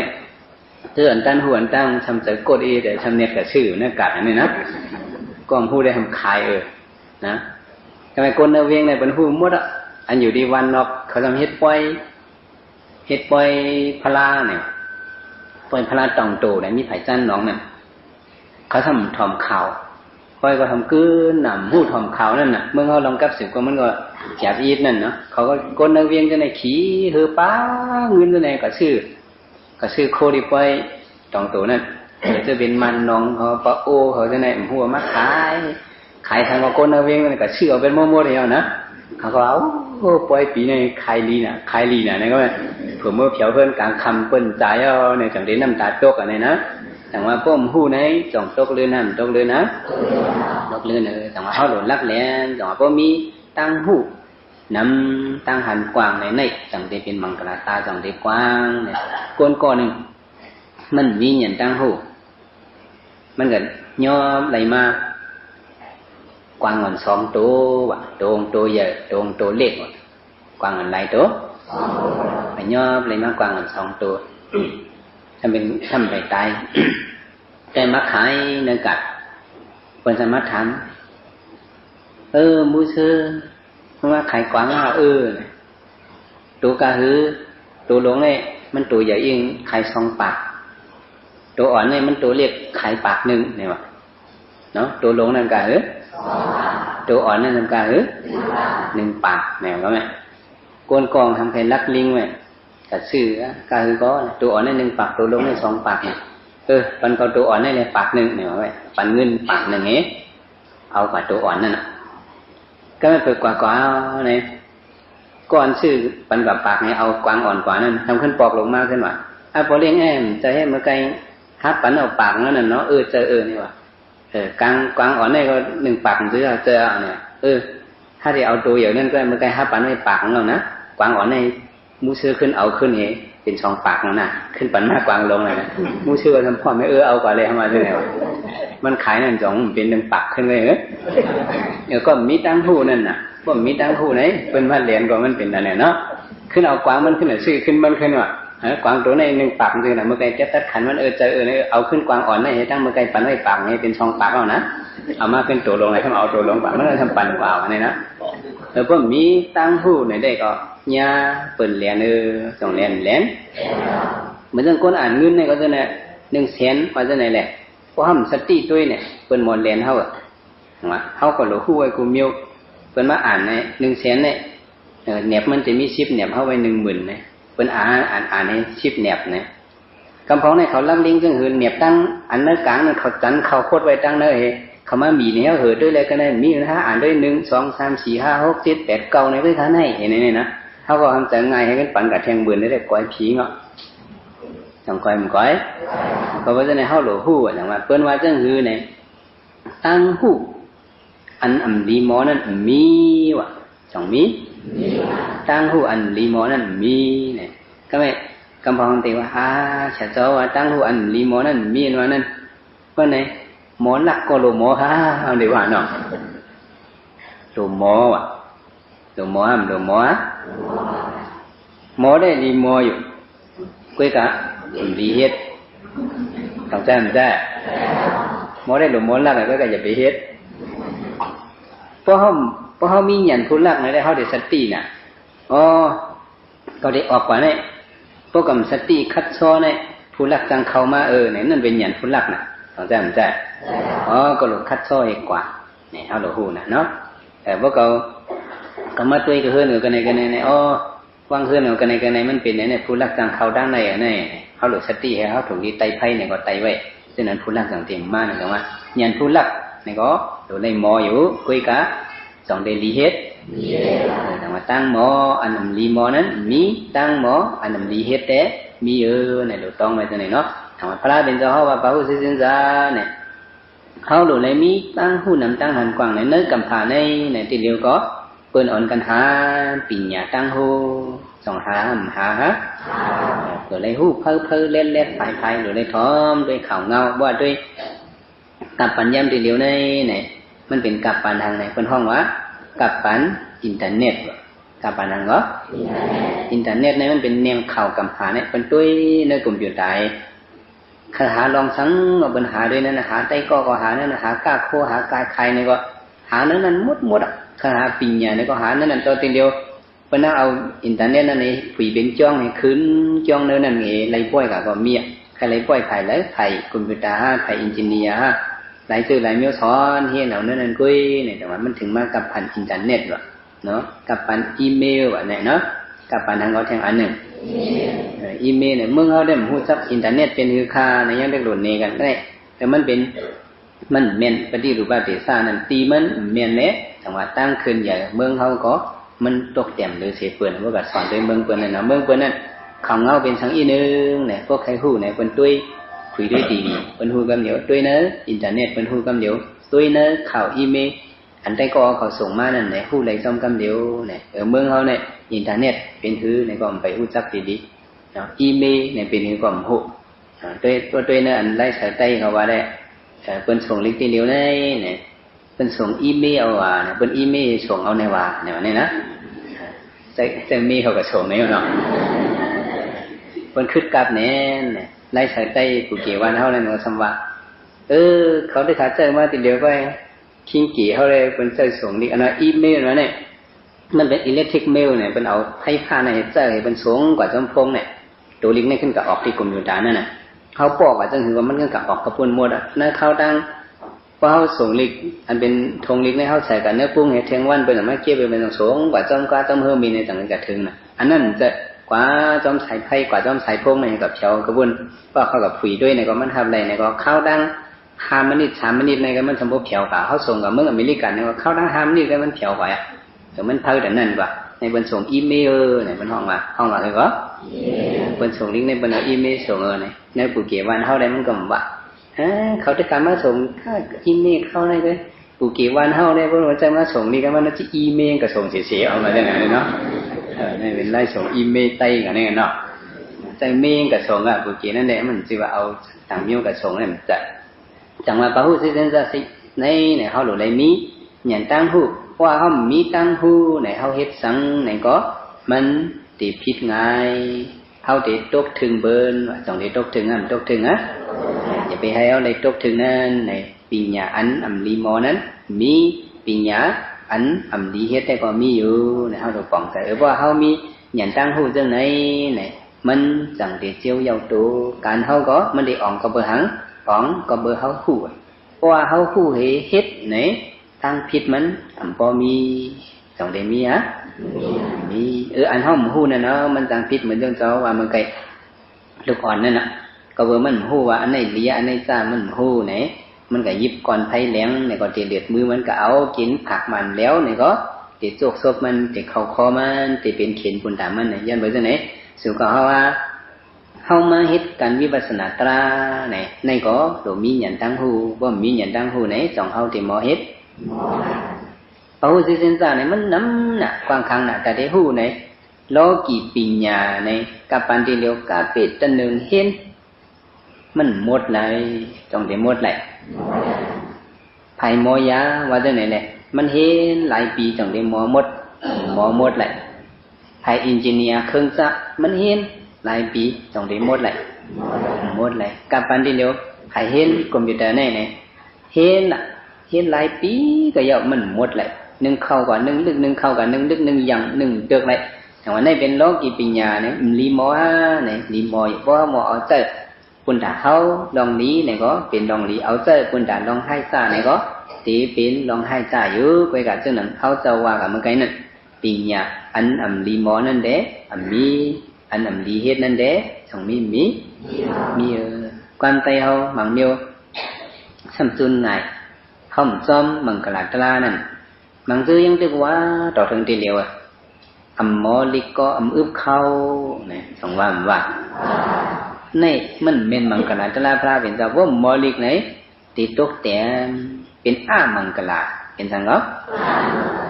เตือนตั้งหัวตั้งทำใจกดเดี๋ยวทำเน็ตกับชื่อเนื้อกัดนี่นะก็พูดได้ทำขายนะก็ไม่กดเนื้อเวียงในเป็นหูมดอ่ะอันอยู่ดีวันนอกเขาทำเฮ็ดปล่อยพลาเนี่ยปล่อยพลาตองโตเนี่ยมีไผ่จันน้องเนี่ยเขาทำทอมข่าวปล่อยก็ทำกืนหนำหู้ทอมข่าวนั่นน่ะเมื่อเขาลองกับ10 ก็มันก็จับอีดนั่นเนาะเขาก็ก้นนักเวียงจะในขี้เฮือป้าเงินจะในก็ชื่อโคดิปล่อยตองโตนั่น จะเป็นมันน้องเขาปะโอเขาจะไหนหัวมาขายทางว่าคนเอาเวงมันก็ชื่อเอาเป็นโมๆเดียวนะเขาก็เอาปล่อยปีในขายลีน่ะนี่ก็แบบผมเมื่อเผียวเพิ่นกลางคำเปิ้นใจเอาในจังเด่นน้ำตาตกอะไรนะแต่ว่าพ่อมหู้ในจ่องตกเลยนั่นตกเลยนะตกเลยแต่ว่าเขาหล่นลักแหลนแต่ว่าพ่อมีตั้งหู้นำตั้งหันกว้างในจังเดเป็นมังกรตาจังเดกว้างเนี่ยก้อนหนึ่งมันมีอย่างตั้งหู้มันเกิดย่อไหลมากว้างอัน2ตัวว่ะตัวใหญ่ตัวเล็กกว้างอันไหลตัวไปย่อไหลมากว้างอัน2ตัวทำไปตายแต่มาขายเนื้อกัดคนสามารถถามมูซื้อเพราะว่าขายกว้างตัวกระหือตัวหลงเนี่ยมันตัวใหญ่เองขาย2 ปากตัวอ่อนเนี่ยมันตัวเล็กขายปาก1เนี่ยว่ะเนาะตัวหลงนั่นกะหือตัวอ่อนนั่นกะหือ1 ปากแนวก็ไหมกวนกองทำใครลักลิงไหมกัดซื้อกะหือก็ตัวอ่อนเนี่ย1 ปากตัวหลงเนี่ย2 ปากเนี่ยปันก็ตัวอ่อนเนี่ยปาก1เนี่ยว่ะปันเงินปาก1เงี้ยเอากว่าตัวอ่อนนั่นน่ะก็ไม่เปิดกว่าเนี่ยก่อนซื้อปันกับปากเนี่ยเอากวางอ่อนกว่านั่นทำขึ้นปอกลงมากขึ้นว่ะพอเลี้ยงแอมจะให้เมื่อไกลฮับปันเอาปากนั่นน่ะเนาะนี่ว่ะกวางอ่อนเนี่ยก็1 ปากซื้อเจอเนี่ยถ้าที่เอาตัวอย่างนั้นก็เมื่อไกลฮับปันไว้ปากของเรานะกวางอ่อนเนี่ยมูซื้อขึ้นเอาขึ้นเองเป็น2 ปากนั่นน่ะขึ้นปันมากกวางลงเลยนะมูซื้อทำพ่อไม่เอากว่าเลยทำมาที่ไหนวะมันขายนั่น2เป็น1 ปากขึ้นเลยก็มีตั้งหูนั่นน่ะว่ามีตั้งหูไหนเป็นมาเหรียญก็มันเป็นอะไรเนาะขึ้นเอากวางมันขึ้นซื้อขึ้นมันขึ้นว่ะกวางตัวใน1 ปากคือน่ะเมื่อไกลจะตัดขันมันเจอเอาขึ้นกวางอ่อนได้ตั้งเมื่อไกลปันไว้ปากนี่เป็น2 ปากเอานะเอามาเป็นตัวลงเลยถ้าเอาตัวลงปากมันจะทำปันกว่านี่นะแล้วก็มีตั้งหูไหนได้ก็ยาเปิดเหรียญ2 เหรียญเหมือนคนอ่านเงินเนี่ยก็จะเนี่ย100,000ว่าจะไหนแหละเพราะห้ามสติด้วยเนี่ยเปิดหมดเหรียญเท่าเขาก็หลงคู่ไว้กูมิวเปิดมาอ่านเนี่ย100,000เนี่ยแหนบมันจะมีชิปแหนบเข้าไว้10,000เนี่ยเปิดอ่านในชิปแหนบเนี่ยคำพ้องเนี่ยเขาลังลิงจึงหืนแหนบตั้งอันเนื้อกลางเนี่ยเขาจันเขาโคตรไว้ตั้งเนื้อเขามามีเนี่ยเหอด้วยอะไรก็ได้มีนะอ่านด้วย1 2 3 4 5 6 7 8 9ในด้วยท่านให้เห็นไหมนะเขาก็ทำใจง่ายให้กันปั่นกับแทงบืนได้ก้อยผีเนาะจังก้อยมันก้อยเขาว่าจะในเขาหลงหู้อย่างว่าเปิ้นว่าจังหือเนี่ยตั้งหู้อันลีหมอนั่นมีว่ะจังมีตั้งหู้อันลีหมอนั่นมีเนี่ยก็ไม่กำพองตีว่าฉันจะว่าตั้งหู้อันลีหมอนั่นมีว่านั่นก็ไหนหมอหลักก็หลงหมอเอาดีกว่าเนาะหลงหมอว่ะหลงหมอหลงหมอหมอได้ลีหมออยู่กุ้ยกะลีเฮ็ดต้องใจมันได้หมอได้หลงหมอหลักก็อย่าไปเฮ็ดเพราะเขามีหยันผู้ลักในได้เขาได้สติน่ะก็ได้ออกกว่าเนี่ยพวกกับสติคัดซ้อเนี่ยผู้ลักจังเข้ามาเนี่ยนั่นเป็นหยันผู้ลักน่ะต้องใจมันได้ก็หลุดคัดซ้อเองกว่าเนี่ยเขาหลุดหูน่ะเนาะแต่พวกเขาก็มาตัวก็เฮือนกันในเนี่ยวางเฮือนกันในมันเป็นเนี่ยผู้ลักจังเข้าด้านในเนี่ยเขาหลุดสติให้เขาถูกดีไตไพ่เนี่ยก็ไตไว้ฉะนั้นผู้ลักจังเต็มมากนะว่าหยันผู้ลักนี่ก็โดนในหมออยู่คุยกะ2 เดลีเฮ็ดแต่ว่าตั้งหมออันลีหมอนั้นมีตั้งหมออันลีเฮ็ดแต่มีเนี่ยเราต้องไว้ตรงนี้เนาะถามว่าพระเป็นเจ้าเขาว่าพระผู้สิ้นซาเนี่ยเขาโดนในมีตั้งหูนำตั้งหันกว้างในเนื้อกำผาในทีเดียวก็เปิ้นอ่อนกันหาปิ่นหยาตั้งหู2 หาโดนในหูเพ้อเล่นๆไปโดนในท้อมด้วยข่าวเงาว่าด้วยกับปัญญามทีเดียวในเนี่ยมันเป็นกับปันทางไหนเป็นห้องวะกับปันอินเทอร์เน็ตกับปันทางก็อินเทอร์เน็ตเนี่ยมันเป็นแนวข่าวกำหาเนี่ยเป็นด้วยในกลุ่มอยู่ใต้คาหาลองสังมาปัญหาด้วยนั่นหาใต้ก็หานั่นหากาโคหากายใครเนี่ยก็หานั้นมุดคาหาปิญญาเนี่ยก็หานั้นตัวทีเดียวเป็นเอาอินเทอร์เน็ตนั่นเองผีเป็นจ้องให้คืนจ้องเนื้อนั่นเองไล่ป่วยกับก็มีใครไล่ป่วยไผ่แล้วไผ่คอมพิวเตอร์ไผ่อินจิเนียร์หลายชื่อหลายเมียวสอนเฮียเหล่านั้นกุ้ยเนี่ยแต่ว่ามันถึงมากับผ่านอินเทอร์เน็ตว่ะเนาะกับผ่านอีเมลว่ะเนี่ยเนาะ กับปานทางเขาแทงอันหนึ่งอีเมลเนี่ยเมื่อเขาได้หูจักอินเทอร์เน็ตเป็นคือค่าในยังได้โหลดเนกันได้แต่มันเป็นมันเมียนปฏิรูปเดซ่านั่นตีมันเมียนเละจังหวะตั้งขึ้นใหญ่เมืองเขาก็มันตกเต็มหรือเสียเปื่อนว่ากับสอนโดยเมืองเปื่อนนั่นนะเมืองเปื่อนนั่นเขาเงาเป็นสังอีนึงเนี่ยพวกใครหู้เนี่ยเป็นตุ้ยคุยด้วยดีเป็นหู้กำเดียวตุ้ยเนอะอินเทอร์เน็ตเป็นหู้กำเดียวตุ้ยเนอะข่าวอีเมลอันใดก็เขาส่งมานั่นเนี่ยหู้ไรซ้อมกำเดียวเนี่ยเมืองเขาเนี่ยอินเทอร์เน็ตเป็นคือในก็ไปหู้จักดีๆเนาะอีเมลเนี่ยเป็นคือก็หู้ตุ้ยเนอะอันไล่สายใต้เขาว่าได้เป็นส่งลิงก์ที่เดียวเนี่ยเป็นส่งอีเมลว่าเนี่ยเป็นอีเมลส่งเอาในว่าเนี่ยวันนี้นะใจมีเขาก็ส่งเนี่ยเนาะเป็นคืดกับเนี่ยไล่สายใต้กูเกี่ยววันเท่านั้นเราสมว่าเขาได้ขาดใจมาติเดียวไปคิงกี่เขาเลยเป็นใจส่งลิงก์อันนั้นอีเมลเนี่ยมันเป็นอิเล็กทริกเมลเนี่ยเป็นเอาให้ผ้าในใจเป็นส่งกว่าจอมพงเนี่ยตัวลิงก์นี่ขึ้นกับออกที่คอมพิวเตอร์นั่นน่ะเขาบอกว่าจังหือว่ามันขึ้นกับออกกระปุนหมดอ่ะนั่นเขาดังพอเขาส่งลิงก์อันเป็นทงลิงก์ในเขาใส่กันเนื้อปุ้งเทียงวันเป็นอะไรเกี่ยวเป็นส่งกว่าจอมเพิ่มมีในจังกระถึงน่ะอันนั้นจะกว่าจอมสายไพ่กว่าจอมสายพงในกับเชียวกระปุนก็เขากับผุยด้วยในก็มันทำอะไรในก็เข้าดัง5 มินิ 3 มินิในก็มันสมบูรณ์เพียวกว่าเขาส่งกับเมืองอเมริกันในก็เข้าดัง5 มินิก็มันเพียวกว่าแต่มันเท่าแต่นั่นกว่าในบนส่งอีเมลในบนห้องว่าเลยก็บนส่งลิงก์ในบนเอาอีเมลส่งในผู้เกี่ยววันเท่าใดมันก็ว่าเขาจะการมาส่งค่าอีเมลเข้าได้เลยผู้เกี่ยววันเท่าได้เพราะว่าจะมาส่งนี่ก็มันจะอีเมลก็ส่งเสียๆเอามาได้ไงเนาะนี่เป็นไล่ส่งอีเมลไต้กันนี่เนาะใจเมลก็ส่งอ่ะผู้เกี่ยวนั่นแหละมันจะว่าเอาต่างเมลก็ส่งนี่มันจะจังว่าพระผู้ซื่อสัตย์สิในเนี่ยเขาหลุดเลยมีอย่างตั้งผู้ว่าเขามีตั้งหูในเขาเฮ็ดสังในก็มันติผิดง่ายเขาติตกถึงเบิร์นจังติตกถึงตกถึงอย่าไปให้เขาในตกถึงนั่นในปีญาอันอัมลีมอนั้นมีปีญาอันอัมลีเฮ็ดแต่ก็มีอยู่ในเขาถูกป้องแต่ว่าเขามีอย่างตั้งหูจังไหนในมันจังติเจียวเยาตัวการเขาก็มันได้อ่องก็เบอร์หังอ่องก็เบอร์เขาหูเพราะว่าเขาหูเฮ็ดไหนตั้งผิดมันพอมีสองเดมีมีอันห้องหูนั่นเนาะมันตั้งผิดเหมือนเจ้าเจ้าว่ามันไก่ลูกอ่อนนั่นน่ะก็เบอร์มันหูว่าอันไหนเลี้ยอันไหนจ้ามันหูไหนมันก็ยิบก่อนไผ่แหลงเนี่ยก็เดือดมือมันก็เอากินผักมันแล้วเนี่ยก็ติดโจกซบมันติดเข่าคอมันติดเป็นเข็นปุ่นตามมันเนี่ยยันเบอร์จะไหนสุก็เขาว่าเข้ามาเฮ็ดการวิปัสสนาตราเนี่ยในก็โดมีหยันตั้งหูว่ามีหยันตั้งหูไหนสองเขาที่หมอเฮ็ดพระหูสิสินสาในมันน้ำหนักกว้างครั้งหนักแต่ได้หูในโลกีปิญญาในกับปันติเลียวกับเป็ดตะหนึ่งเห็นมันหมดเลยจงได้หมดเลยไผ่หมอยาว่าจังไหนเลยมันเห็นหลายปีจงได้หมอหมดเลยไผ่อินจิเนียร์เครื่องจักรมันเห็นหลายปีจงได้หมดเลยกับปันติเลียวไผ่เห็นคอมพิวเตอร์ในเห็นหลายปีก็ยาวมันหมดเลยนึ่งเข้ากับนึ่งลึกนึ่งเข้ากับนึ่งลึกนึ่งยังนึ่งเดือกเลยแต่ว่าในเป็นโลกีปัญญาเนี่ยลีมอเนี่ยลีมอเพราะหมอเอาเจอปุ่นด่าเขาลองนี้เนี่ยก็เป็นลองลีเอาเจอปุ่นด่าลองให้ซ่าเนี่ยก็ตีเป็นลองให้ซ่าอยู่ไปกับเจ้าหนังเขาจะว่ากับมันไงนั่นปัญญาอันลีมอนั่นเด้มีอันลีเฮ็ดนั่นเด้สองมีquan tayเขาบางเดียวสัมจุนไงห้องซ้อมมังกรตลานั่นมังซื้อยังตึกว่าต่อถึงทีเดียวมอลิก็อึบเข้าเนี่ยสองว่าในมันเป็นมังกรตลาพระเป็นเจ้าว่ามอลิกไหนติดตกแต่เป็นมังกรเป็นสังก็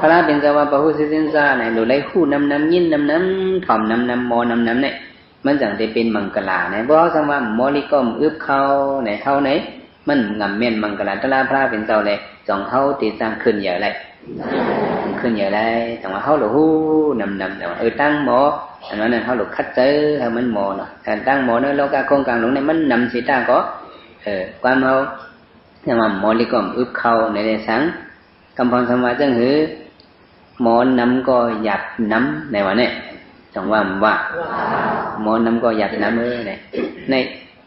พระเป็นเจ้าว่าพระหูสิสินซาไหนดูไล่คู่น้ำยินน้ำถ่อมน้ำมอน้ำเนี่ยมันจังได้เป็นมังกรเนี่ยเพราะสังว่ามอลิก็อึบเข้าไหนเข้าไหนมันงำเม่นมังกรตลาพระเป็นเจ้าเลยจองเขาตีสร้างขึ้นเยอะเลยแต่ว่าเขาหลุดหูนำแต่ว่าตั้งหมออันนั้นเขาหลุดคัดเจอให้มันหมอเนาะการตั้งหมอเนี่ยเราการโครงการหลงในมันนำสีตาก็ความเขาแต่ว่าหมอลิกอมอึบเข้าในเรื่องสังกำพรสมาจังหือหมอนำก็หยัดน้ำในวันนี้จังว่าหมอนำก็หยัดน้ำเนี่ยใน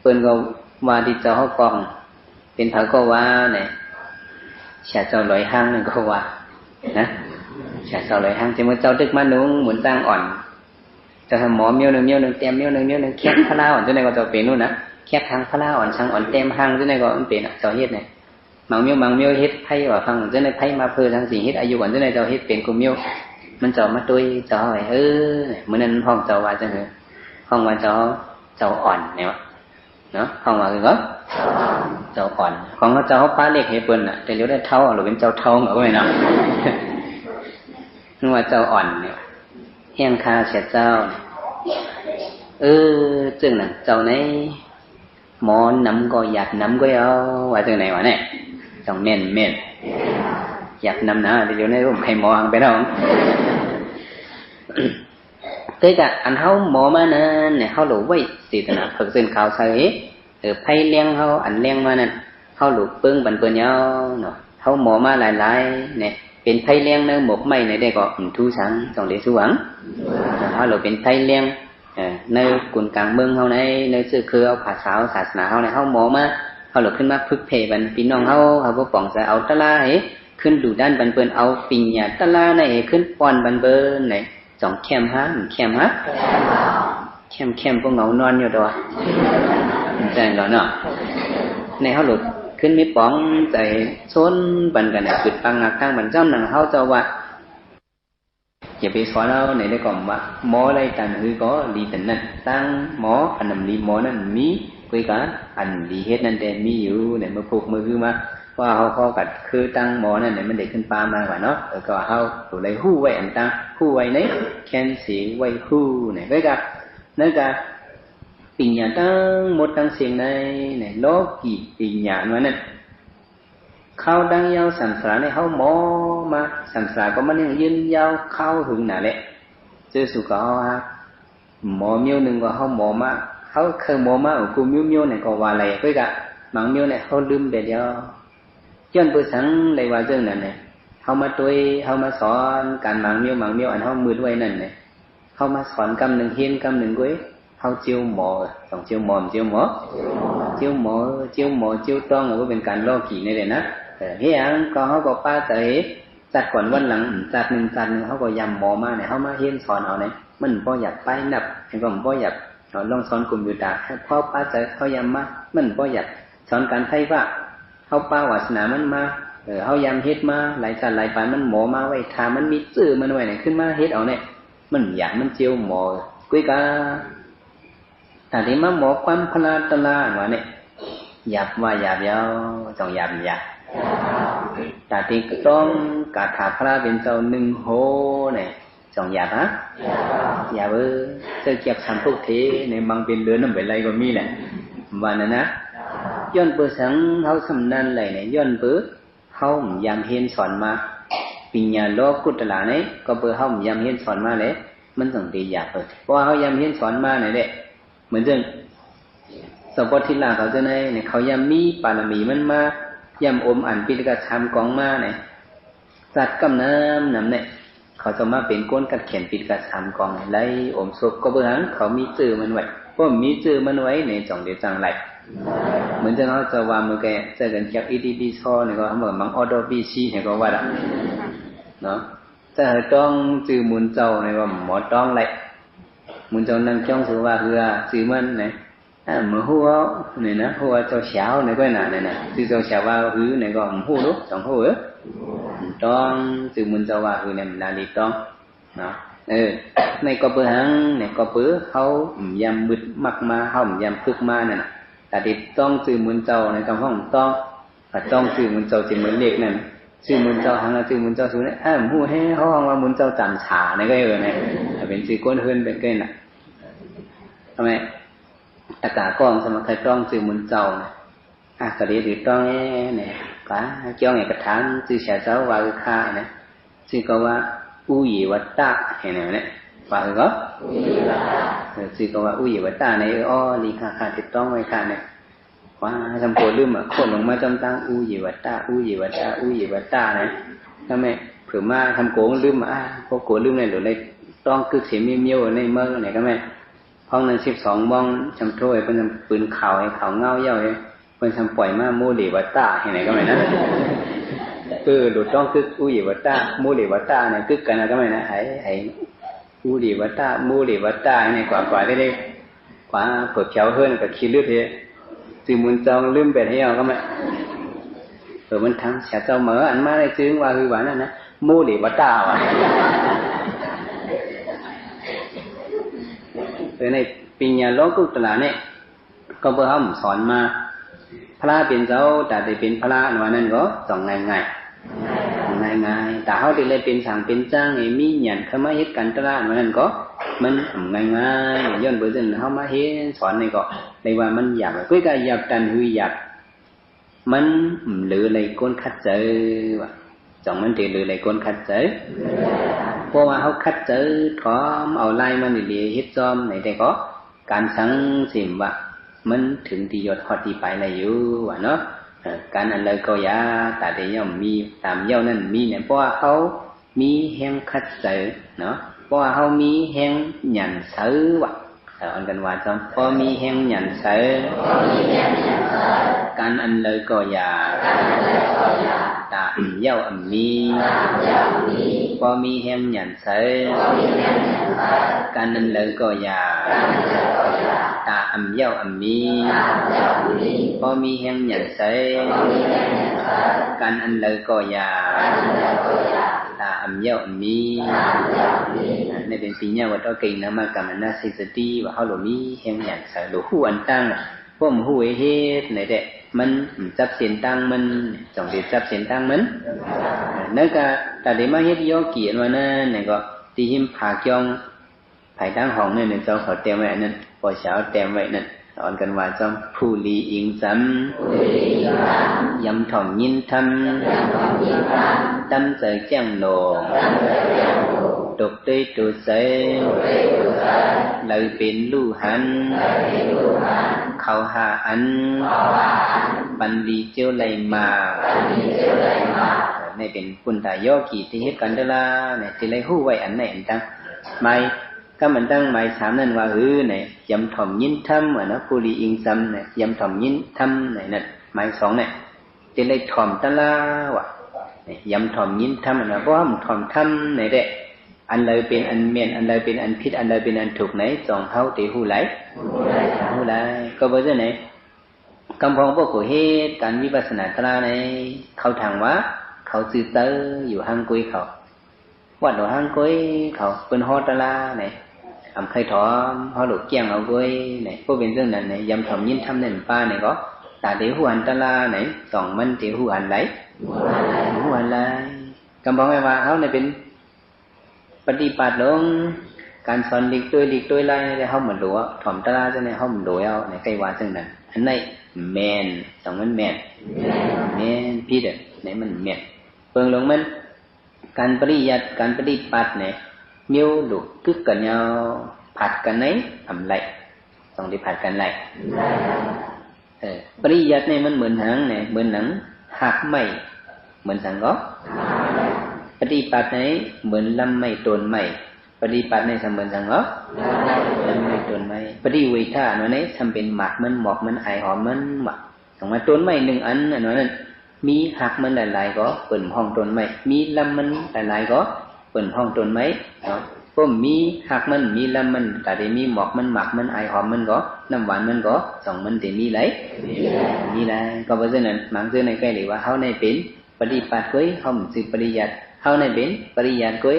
เปิ้นก็ว่าที่เจ้าเขากองเป็นพระก็ว่าเนี่ยชาเจ้าลอยห้างนั่นก็ว่านะชาเจ้าลอยห้างจะมาเจ้าตึกมานุ่งหมุนตั้งอ่อน แต่ถ้าหมอเมียวหนึ่งเต็มเมียวหนึ่งแคบพลาอ่อนจะไหนก็จะเป็นนู่นนะแคบทางพลาอ่อนช่างอ่อนเต็มหางจะไหนก็มันเป็นเจ้าเฮ็ดเนี่ยบางเมียวเฮ็ดไพ่ว่าฟังจะไหนไพ่มาเพื่อทางสิ่งเฮ็ดอายุก่อนจะไหนเจ้าเฮ็ดเป็นกูเมียวมันเจ้ามาตุยเจ้าไอ้เหมือนนั้นห้องเจ้าว่าจังเหรอห้องว่าเจ้าอ่อนเนี่ยวะเนาะห้องว่าคือก็เจ้าอ่อนของเขาเจ้าป้าเล็กให้เปิ้นน่ะแต่เลี้ยวได้เท่าหรือเป็นเจ้าเท่าเอาไว้เนาะนึกว่าเจ้าอ่อนเนี่ยแห้งคาเสียเจ้าจึงน่ะเจ้าในหมอนน้ำก็อยากน้ำก็เอาว่าจังไหนวะเนี่ยต้องเม่นอยากน้ำนะเดี๋ยวในรูปให้หมอหังไปแล้วtới cả anh hao mỏ mà nè hao lũ vậy thì thế nào thực sự khảo sát hết phay len hao anh len mà nè hao lũ bưng bận bận nhau nè hao mỏ mà lại nèเป็นไผ่เลี้ยงเนื้อหมกไม้ในได้ก็ทูสังสองเดือนสู้หวังเขาเราเป็นไผ่เลี้ยงในกลุ่มกลางเมืองเขาในสื่อคือเอาภาษาศาสนาเขาในเขาหมอมาเขาเราขึ้นมาพึกเพบันพี่น้องเขาก็ป่องใส่เอาตะลาขึ้นดูด้านบันเปิลเอาปิญญาตะลาในขึ้นปอนบันเปิลในสองเข้มฮะเข้มพวกเงานอนอยู่ตัวใจร้อนเนาะในเขาหลุดขึ้นมีป๋องใจซ้นบันกันเนี่ยจุดปังงักตั้งบันจ้ำหนังเขาเจ้าว่าอย่าไปสอนเอาในได้ก่อนว่าหมออะไรต่างคือก็ดีแต่นั่นตั้งหมออันนั้นดีหมอนั่นมีคุยกันอันดีเฮ็ดนั่นแต่มีอยู่เนี่ยมาผูกมือคือมาว่าเขากัดคือตั้งหมอนั่นเนี่ยมันเด็กขึ้นปลามากกว่าเนาะก็เขาตัวอะไรหู้ไว้อันตั้งหู้ไว้ไหนแคนสีไว้หู้เนี่ยคุยกันนั่นกันปิญญาตั้งหมดตั้งเสียงในเนี่ยโลกีปิญญามันนั่นเข้าดังยาวสัมสาในเขาหมอมาสัมสาก็มันยังยืนยาวเข้าถึงหนาแหละเจอสุกเขาฮะหมอเมียวหนึ่งก็เขาหมอมาเขาเคยหมอมากูเมียวเนี่ยก็ว่าอะไรคุยกันบางเมียวเนี่ยเขาลืมไปเดียวย้อนไปสังเลยว่าเรื่องนั้นเนี่ยเขามาตัวเขามาสอนการบางเมียวอันเขามือด้วยนั่นเนี่ยเขามาสอนกำหนึ่งเฮียนกำหนึ่งกุ้ยเขาเจียวหมอสองเจียวหมอเจียวต้องก็เป็นการล่อกี่นี่เลยนะเฮียงก็เขาก็ป้าใจจัดก่อนวันหลังจัดหนึ่งเขาก็ยำหมอมาเนี่ยเขามาเฮียนสอนเอาเนี่ยมันพออยากไปนับเห็นก็มันพออยากเราลองสอนกลุ่มอยู่ตาพอป้าใจเขายำมามันพออยากสอนการไทยว่าเขาป้าวาสนามันมาเขายำเฮ็ดมาหลายชาติหลายปานมันหมอมาไว้ทามันมีซื่อมันไว้เนี่ยขึ้นมาเฮ็ดเอาเนี่ยมันอยากมันเจียวหมอกุ้ยกาแต่ที่มาหมอความพลาตลาว่าเนี่ยหยาบว่าหยาบยาวต้องหยาบแต่ที่ต้องกาถาพระเป็นเจ้าหนึ่งโหเนี่ยต้องหยาบฮะหยาบเจอเก็บสัมพุทธิในบางเป็นเดือนนั่นเป็นไรก็มีแหละวันนั้นนะย้อนเปิดสังเขาสำนันอะไรเนี่ยย้อนเปิดเขายำเฮียนสอนมาปิญญาโลกุตละเนี่ยก็เปิดเขายำเฮียนสอนมาเลยมันต้องดีหยาบเปิดเพราะเขายำเฮียนสอนมาเนี่ยเหมือนเดิมสปอทิลาเขาจะเนี่ยเขายำมีปารมีมันมายำอมอันปิฎกธรรมกองมาเนี่ยจัดกำน้ำเนี่ยเขาจะมาเป็นก้นกัดเขียนปิฎกธรรมกองไล่อมศพก็เบื้องเขามีจื่อมันไว้เพราะมีจื่อมันไว้ในจ่องเดียวจังไรเหมือนจะเขาจะว่ามือแกเจอกันจากEDPซอเนี่ยก็เหมือนมังออโดบีซีเนี่ยก็ว่าละเนาะจะต้องจื่อมุนเจ้าเนี่ยก็หมอต้องไรมุนเจ้านั่งจ้องถือว่าคือจื่อมันเนี่ยมือหัวเนี่ยนะหัวเจ้าเช้าเนี่ยก็น่ะเนี่ยนะจื่อเจ้าเช้าว่าคือเนี่ยก็หัวลูกสองหัวต้องจื่อมุนเจ้าว่าคือเนี่ยนาลีต้องเนาะในก็เปื้อเนี่ยก็เปื้อเขายำบึดมักมาเขายำพึกมาเนี่ยแต่ที่ต้องจื่อมุนเจ้าในคำห้องต้องจื่อมุนเจ้าจื่อมุนเล็กนั่นจื่อมุนเจ้าหังจื่อมุนเจ้าสูงเนี่ยหูให้เขาห้องว่ามุนเจ้าจันฉาเนี่ยก็เนี่ยเป็นจื่อก้นเฮือนเป็นเกินน่ะทำไมอากาศก้องสมัครต้องจื่อมุนเจ้าเนี่ยก็ดีหรือต้องเนี่ยก็เจ้าเนี่ยกระถางจื่อเสียเจ้าว่าคือข้าเนี่ยจื่อก็ว่าอุยวัตตะเห็นไหมเนี่ยว่าคือก็จื่อก็ว่าอุยวัตตะในลีค่าติดต้องไว้ค่าเนี่ยว่าทำโกลืมคนลงมาจำตั้งอุยวัตตะเนี่ยทำไมเผื่อมาทำโกลืมพอโกลืมในหรือในต้องกึกเสียมีเมียวในเมื่อไหนก็ไม่ห้องนั้น12 มองจำโทษเป็นปืนข่าวให้ข่าวเงาเย้าเป็นทำปล่อยมาโมเดวัตตะเห็นไหนก็ไม่นะหลุดต้องกึกอุยวัตตะโมเดวัตตะเนี่ยกึกกันนะก็ไม่นะไอ้ u đi vật ta mu đi vật ta này quả đây quả phở chéo hơn cả khi lướt thế từ muốn trong lưm bẹt hay không ạ ở bên thắng sẽ cho mở ăn má đây chứ qua hư bán này mu đi vật ta à cái nàyปีญาโลกุตระเนี่ยก็เพื่อเขาสอนมาพระเป็นเจ้าแต่ได้เป็นพระวันนั้นก็สองง่ายแต่เขาได้เลยเป็นสั่งเป็นจ้างมีหยันเข้ามาเฮ็ดกันตระวันนั้นก็มันง่ายย้อนเบอร์ซึ่งเขามาเฮ็ดสอนนี่ก็ในว่ามันอยากก็อยากตันหุยอยากมันหรืออะไรก้นคัดเจอว่ะสองมันถือหรืออะไรก้นคัดเจอเพราะว่าเขาคัดเจอพร้อมเอาไล่มันเรียเฮ็ดจอมไหนแต่ก็การสังสิมว่ามันถึงที่ยศฮอดที่ไปแล้วอยู่ว่าเนาะการอันเลยก็อย่าแต่เดี๋ยวมีตามเย้านั่นมีเนี่ยเพราะว่าเขามีแห่งคัดเจอเนาะเพราะว่าเขามีแห่งหยันเสือว่ะอันกันว่าจอมพอมีแห่งหยันเสือการอันเลยก็อย่าตาเย้ามีพอมีแห่งหยันเสือการอันเลยก็อย่าตาเย้ามีพอมีแห่งหยันเสือการอันเลยก็อย่าตาเย้ามีในเป็นปีเนี่ยว่าตัวเก่งนะมากับมันน่าสิสติว่าเขาหลมีแห่งหยันเสือหรือหูอันตั้งพวกมันหูเฮ็ดไหนเด็มันจับเส้นตั้งมันจงเด็ดจับเส้นตั้งมันนั่นก็แต่เดี๋ยวมาเฮ็ดย่อเกียนว่านั่นเนี่ยก็ตีหิมผากยองไผ่ตั้งห้องเนี่ยเจ้าเขาเตรียมไว้นั่นพอเช้าเตรียมไว้นั่นสอนกันว่าจอมผู้ลีอิงซ้ำยำถ่อมยินทำตั้มเจอแจ้งโหนตกด้วยตัวเสเลยเป็นลู่หันเขาหาอันปันดีเจ้าไหลมาในเป็นคุณตายอกี่ที่เฮ็ดกันเดล่าเนี่ยที่ไรหู้ไว้อันไหนอันตั้งไม่ก็มันตั้งหมายสามนั่นว่าเนี่ยยำถ่อมยินทำอ่ะนะผู้ลีอิงซ้ำเนี่ยยำถ่อมยินทำเนี่ยนั่นหมายสองเนี่ยที่ไรถ่อมตะลาวะเนี่ยยำถ่อมยินทำอ่ะนะเพราะว่ามันถ่อมทำเนี่ยเด็อันใดเป็นอันเมียนอันใดเป็นอันผิดอันใดเป็นอันถูกไหนจองเฮาตีหูไหลก็เพราะฉะนั้นกำพองพวกกูเฮ็ดการวิปัสสนาตราในเขาทางว่าเขาซื้อเตออยู่ห้างกุยเขาวัดหลวงห้างกุยเขาเป็นฮอตลาเนี่ยใครถอมเขาหลุดเกี่ยงเอากุยเนี่ยพวกเป็นเรื่องนั้นเนี่ยยำถ่อมยินทำเนี่ยป้าเนี่ยก็ตาเดี๋ยวหัวอันตลาเนี่ยสองมันเดี๋ยวหัวอันไหลหัวอันไหลกำพองไอ้ว่าเขาเนี่ยเป็นปฏิบัติลงการสอนหลีกตัวไล่ในเขาเหมือนหลวงถ่อมตลาจะในเขาเหมือนหลวงเอาในใกล้ว่าจังนั้นอันไหนแมนสองมันแมนพี่เด็กไหนมันแมนเปิงลงมันการปฏิยัติการปฏิบัติเนี่ยnhiềuลูกกึกกันnhauผัดกันไหนไรต้องได้ผัดกันไรปฏิยัติเนี่ยมันเหมือนหางเนี่ยเหมือนหนังหักไม่เหมือนสังก็ปฏิบัติไหนเหมือนลำไม่ต้นไม่ปฏิบัติในสมบูรณ์สังก็ลำไม่ต้นไม่ปฏิวิธาโน่นนี่ทำเป็นหมักมันหมอกมันไอหอมมันหมักสมมติต้นไม่หนึ่งอันโน่นนั่นมีหักมันหลายๆก็เปิดห้องต้นไม่มีลำมันหลายๆก็เปิดห้องต้นไม่เนาะก็มีหักมันมีลำมันแต่ได้มีหมอกมันหมักมันไอหอมมันก็น้ำหวานมันก็สองมันแต่มีไรก็เพราะฉะนั้นหมังซื้อในใกล้หรือว่าเขาในเป็นปฏิบัติกุ้ยเขาเหมือนซื้อปริยัติเขาในเป็นปริยัติกุ้ย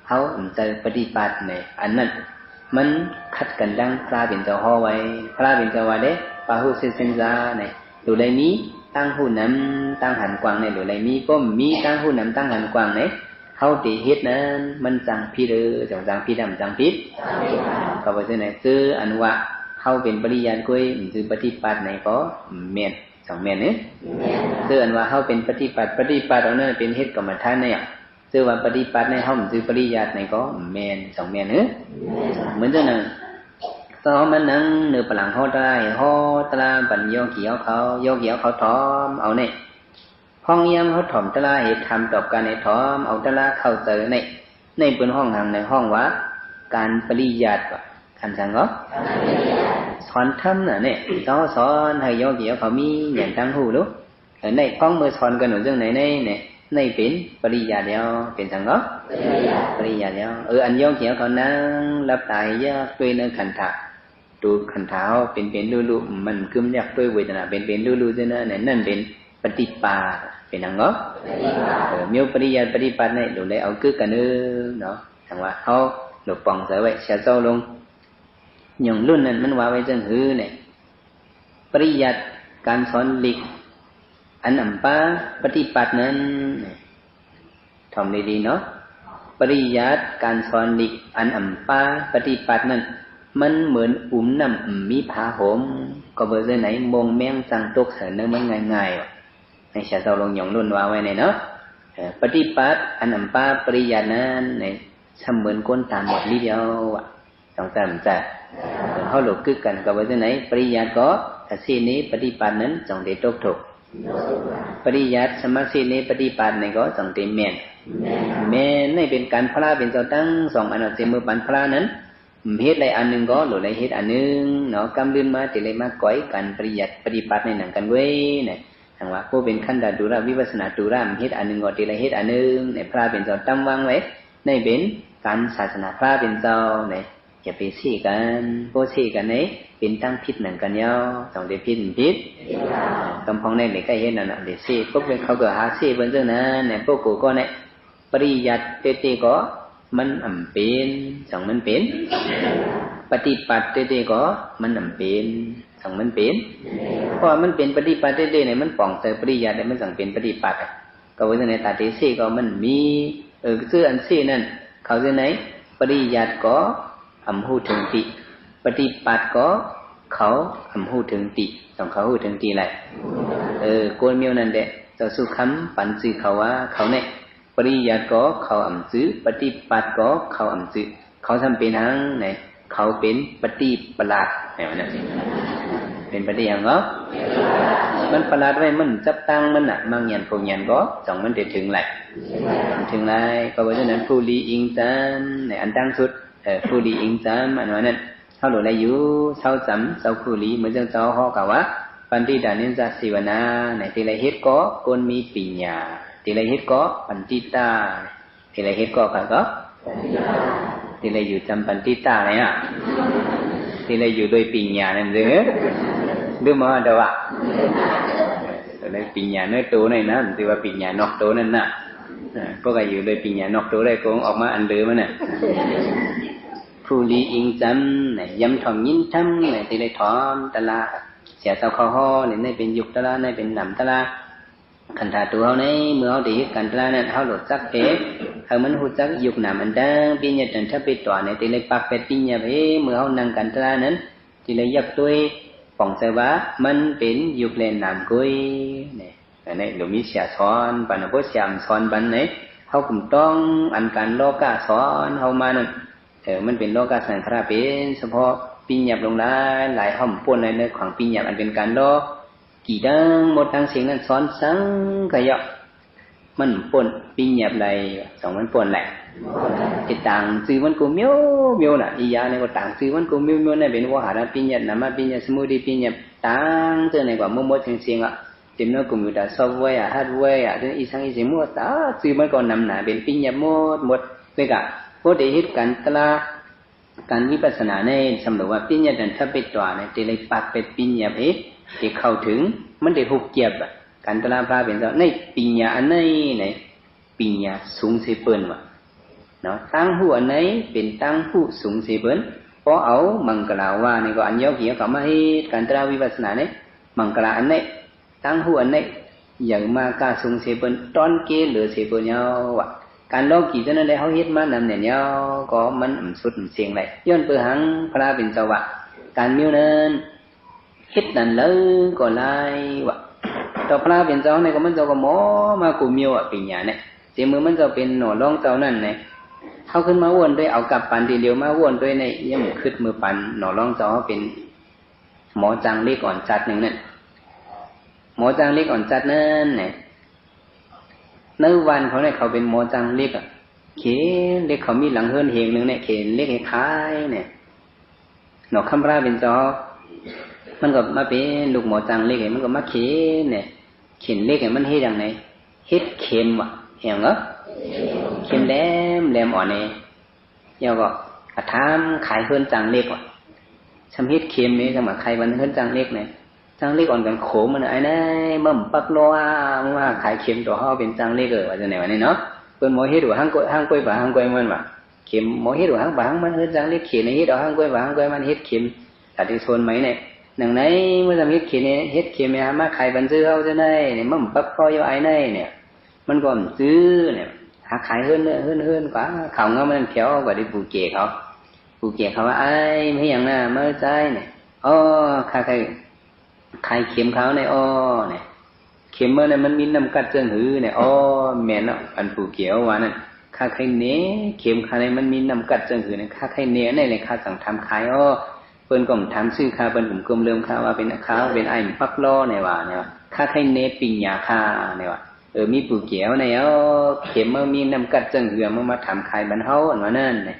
เขาเหมือนจะปฏิบัติในอันนั้นมันขัดกันดังพระเป็นเจ้าห่อไว้พระเป็นเจ้าว่าเด้ปาหุเซนซาในดูได้มีตั้งหูน้ำตั้งหันกวางในดูได้มีก็มีตั้งหูน้ำตั้งหันกวางในเขาตีเฮ็ดนั้นมันจังพิเดอจังพิดำจังพิษก็เพราะฉะนั้นซื้ออันว่าเขาเป็นปริยัติกุ้ยซื้อปฏิบัติในก็เมียนสองเมียนเนี่ยซื้ออันว่าเขาเป็นปฏิบัติเอาเนี่ยเป็นเฮ็ดกรรมฐานเนี่ยซื้อว่าปฏิบัติในเขาซื้อปริยัติในก็เมียนสองเมียนเนี่ยเหมือนกันนะตอนมันนั่งเนื้อปลังห่อได้ห่อตลาบันโยกเกี่ยวเขาถอมเอาเนี่ยห้องเยี่ยมเขาถ่อมตลาเหตุทำตอบการในถ่อมเอาตลาเข้าเจอในเป็นห้องทางในห้องว่าการปริยัติว่าคันสังก็สอนทำน่ะเนี่ยต้องสอนให้โยกเกี่ยวเขามีอย่างตั้งหูลูกในห้องมือสอนกันหนูเรื่องไหนเนี่ย ในเป็นปริยาแล้วเป็นสังก็ปริยาแล้วอันยองเขียวเขานั่งรับตายยากด้วยในขันธะดูขันธะเป็นลู่มันกึมยากด้วยเวทนาเป็นลู่เจนะเนี่ยนั่นเป็นปฏิปาเป็นสังก็มีปริยาปฏิปันเนี่ยดูเลยเอาคือกันเนาะทางว่าเขาหลุดป่องเสวยเสียเจ้าลงอย่างรุ่นนั้นมันว่าไว้จังหือเนี่ยปริยัติการสอนหลีกอันอัมปาปฏิปัตินั้นทำดีๆเนาะปริยัติการสอนหลีกอันอัมปาปฏิปัตินั้นมันเหมือนน้ำมีผ้าห่มก็เบอร์ไหนมงแมงจังตกเสือเนื้อมันง่ายๆในเสียเจ้าลงอย่างรุ่นว่าไว้เนี่ยเนาะปฏิปัติอันอัมปาปริยัตินั้นเนี่ยเหมือนก้นตามหมดนิดเดียวต้องจำใจเขาหลุดกึกกันกับว่าที่ไหนปริยัติก็สีนี้ปฏิปัตินั้นจงได้ตกถูกปริยัติสมาสีนี้ปฏิปัติในก็จงได้แม่นในเป็นการพลาเป็นเจ้าตั้งสองอันเสมอปันพลานั้นเหตุใดอันหนึ่งก็หลุดใดเหตุอันหนึ่งเนาะกำลืนมาจะเลยมาก้อยกันปริยัติปฏิปัติในหนังกันเว้ยเนี่ยทางว่าผู้เป็นขั้นดาดูระวิปัสสนาดูระเหตุอันหนึ่งก็จะเลยเหตุอันหนึ่งในพลาเป็นเจ้าตั้งวางไว้ในเป็นการศาสนาพระเป็นเจ้าเนี่ยอย่าไปซี่กันโพซี่กันเนี่ยเป็นตั้งพิษหนังกันเนาะต้องได้พิษกำพองในเด็กก็เห็นนั่นน่ะเด็กซี่พวกเป็นเขาก็หาซี่บนเจ้านั้นเนี่ยพวกกูก็เนี่ยปริยัติเตก็มันเป็นสองมันเป็นปฏิปัติเตก็มันเป็นสองมันเป็นเพราะมันเป็นปฏิปัติเตเนี่ยมันป่องแต่ปริยัติเนี่ยมันสั่งเป็นปฏิปัติก็ว่าในตาเตซี่ก็มันมีชื่ออันซี่นั่นเขาจะไหนปริยัติก็หูถึงติปฏิปัติก็เขาหูถึงติต้องเขาหูถึงติแหละโกนเมียวนั่นแหละเจ้าสุขัมปันจือเขาว่าเขาเนี่ยปริยัติก็เขาจือปฏิปัติก็เขาจือเขาทำเป็นทั้งไหนเขาเป็นปฏิปลาดเนี่ยนั่นเป็นปฏิอย่างก็มันประหลาดไว้มันจับตั้งมันน่ะมังยันพงยันก็สองมันถึงแหละถึงไรก็เพราะฉะนั้นผู้ลีอิงจันในอันตั้งสุดผู้ลีอิงจันอันนั้นเขาหลุดได้อยู่เช่าจำเช่าผู้ลีเหมือนเจ้าเขากล่าวว่าปันติดานินจาสิวนาในทีไรเฮ็ดก็คนมีปัญญาทีไรเฮ็ดก็ปันติตาทีไรเฮ็ดก็ค่ะก็ทีไรอยู่จำปันติตาเลยอ่ะทีไรอยู่โดยปัญญานั่นหรือมาเดี๋ยวในปัญญาเนื้อโตในนั้นที่ว่าปัญญานอกโตนั่นน่ะพวกไอ้อยู่โดยปัญญานอกโตได้ก็ออกมาอันเดิมมันน่ะผู้ลีอิงจำเนี่ยย้ำถ่อมยิ้มช้ำเนี่ยที่ได้ถ่อมตะลาเสียเจ้าข้อห่อเนี่ยในเป็นยุคตะลาในเป็นหนำตะลาขันธาตัวเขาในเมื่อเขาได้ยึดกันตะลาเนี่ยเขาหลุดจักเพเขามันหูจักยุคหนำอันดังปีนี้จนถ้าไปต่อเนี่ยที่ได้ปักเป็ดปีนี้เพเมื่อเขานั่งกันตะลานั้นที่ได้ยักตัวป่องเสวะมันเป็นยุคเล่นนามกุยเนี่ยในหลวงมิเสียสอนปัญญาพุทธยามสอนบันเนี่ยเขาคุมต้องอันการโลกาสอนเขามานั่นมันเป็นโลกาสังขารเป็นเฉพาะปีหยับลงหลายห้อมป่วนในเนื้อของปีหยับอันเป็นการโลกี่ดังหมดทางเสียงนั้นสอนสังขยะมันป่วนปีหยับใดสองมันป่วนแหละติดต่างซื้อมันกูเมียวน่ะอียาในก็ต่างซื้อมันกูเมียวในเป็นว่าหาปีหยับนามาปีหยับสมุทรปีหยับต่างเจอในกว่ามั่วเสียงอ่ะเต็มเนื้อกูมีแต่ซอฟต์แวร์ฮาร์ดแวร์จนอีสังอีเสียงมั่วตาซื้อมันก็นำหนาเป็นปีหยับหมดเลยกะพวกเด็กฮิตกันตลาการวิปัสสนาในสำหรับว่าปัญญาดันถ้าไปตัวในที่เลยปักเป็นปัญญาเพชรที่เข้าถึงมันได้หุบเกียบการตลาพระเป็นเจ้าในปัญญาอันไหนในปัญญาสูงเสียเปิ้นวะเนาะตั้งหูอันไหนเป็นตั้งหูสูงเสียเปิ้นเพราะเอามังกรว่าในก็อันยอกเกี่ยวกับมาให้การตลาวิปัสสนาในมังกรอันไหนตั้งหูอันไหนอย่างมากาสูงเสียเปิ้นตอนเกลือเสียเปิ้นเนาะวะการโลกีจนได้เขาเฮ็ดมานำเนี่ยเนาะก็มันสุดเสียงไหลย้อนเปื่อหังพระเป็นเจ้าวะการมิ้วนั้นเฮ็ดนั่นเลยก็ไล่วะต่อพระเป็นเจ้าเนี่ยก็มันเจ้าก็หมอมากูมิ้วปัญญาเนี่ยเสียมือมันเจ้าเป็นหน่อรองเจ้านั่นเนี่ยเขาขึ้นมาวนด้วยเอากลับปันทีเดียวมาวนด้วยในย่ำขึ้นมือปันหน่อรองเจ้าเป็นหมอจังเล็กอ่อนจัดหนึ่งนั่นหมอจังเล็กอ่อนจัดนั่นเนี่ยในวันเขาเนี่ยเขาเป็นหมอจังเล็กเขเล็กเขามีหลังเฮิรนเฮงหนึ่งเนี่ยเขเล็กคล้ายเนี่ยหนอกคำราเป็นจอมันก็มาเป็นลูกหมอจังเล็กมันก็มาเขเนี่ยเข็นเล็กเนี่ยมันเฮ็ดอย่างไรเฮ็ดเข็มว่ะ เห็นเหรอเข็มแหลมแหลมอ่อนเนี่ยเดี๋ยวก็กระทำขายเพื่อนจังเล็กว่ะชำเฮ็ดเข็มนี่จังหวะใครมันเพื่อนจังเล็กเนี่ยจังเล็กอ่อนกันโขมมันไอ้นี่บ่มปักนัวว่าขายเข็มตัวห่อเป็นจังเล็กว่าจะไหนวะนี่เนาะเพิ่นหมอเฮ็ดว่าห้างกล้วยบ่าห้างกล้วยมันว่ะเข็มหมอเฮ็ดว่าห้างบ่าห้างมันเฮ็ดจังเล็กเข็มในเฮ็ดเอาห้างกล้วยบ่าห้างกล้วยมันเฮ็ดเข็มตัดที่โซนไหมเนี่ยหนังไหนเมื่อทำเฮ็ดเข็มเนี่ยเฮ็ดเข็มเนี่ยมาขายบันซื้อเอาจะได้เนี่ยบ่มปักคออยู่ไอ้นี่เนี่ยมันก็ซื้อเนี่ยหาขายเฮือนกว่าเขาเงามันเขียวกว่าที่ปูเกเขาว่าไอ้ไม่อย่างน่ะเมื่อใจเนี่ยอ๋อขายเข็มเขาเนี่ยอ๋อเนี่ยเข็มเมื่อนั้นมันมีน้ำกัดเจืองหือเนี่ยอ๋อแม่นเนาะอันปูเกียวว่านั่นข้าใครเน้เข็มข้าในมันมีน้ำกัดเจืองหือเนี่ยข้าใครเน้ในเลยข้าสั่งทำขายอ๋อเปิ้นก็ทำซื้อข้าเปิ้นผมกลมเริ่มข้าว่าเป็นข้าเป็นไอ้ปักล้อเนี่ยว่าเนี่ยข้าใครเน้ปิญญาข้าเนี่ยว่ามีปูเกียวเนี่ยอ๋อเข็มเมื่อมีน้ำกัดเจืองหือเมื่อมาทำขายบรรเทาอันว่านั่นเนี่ย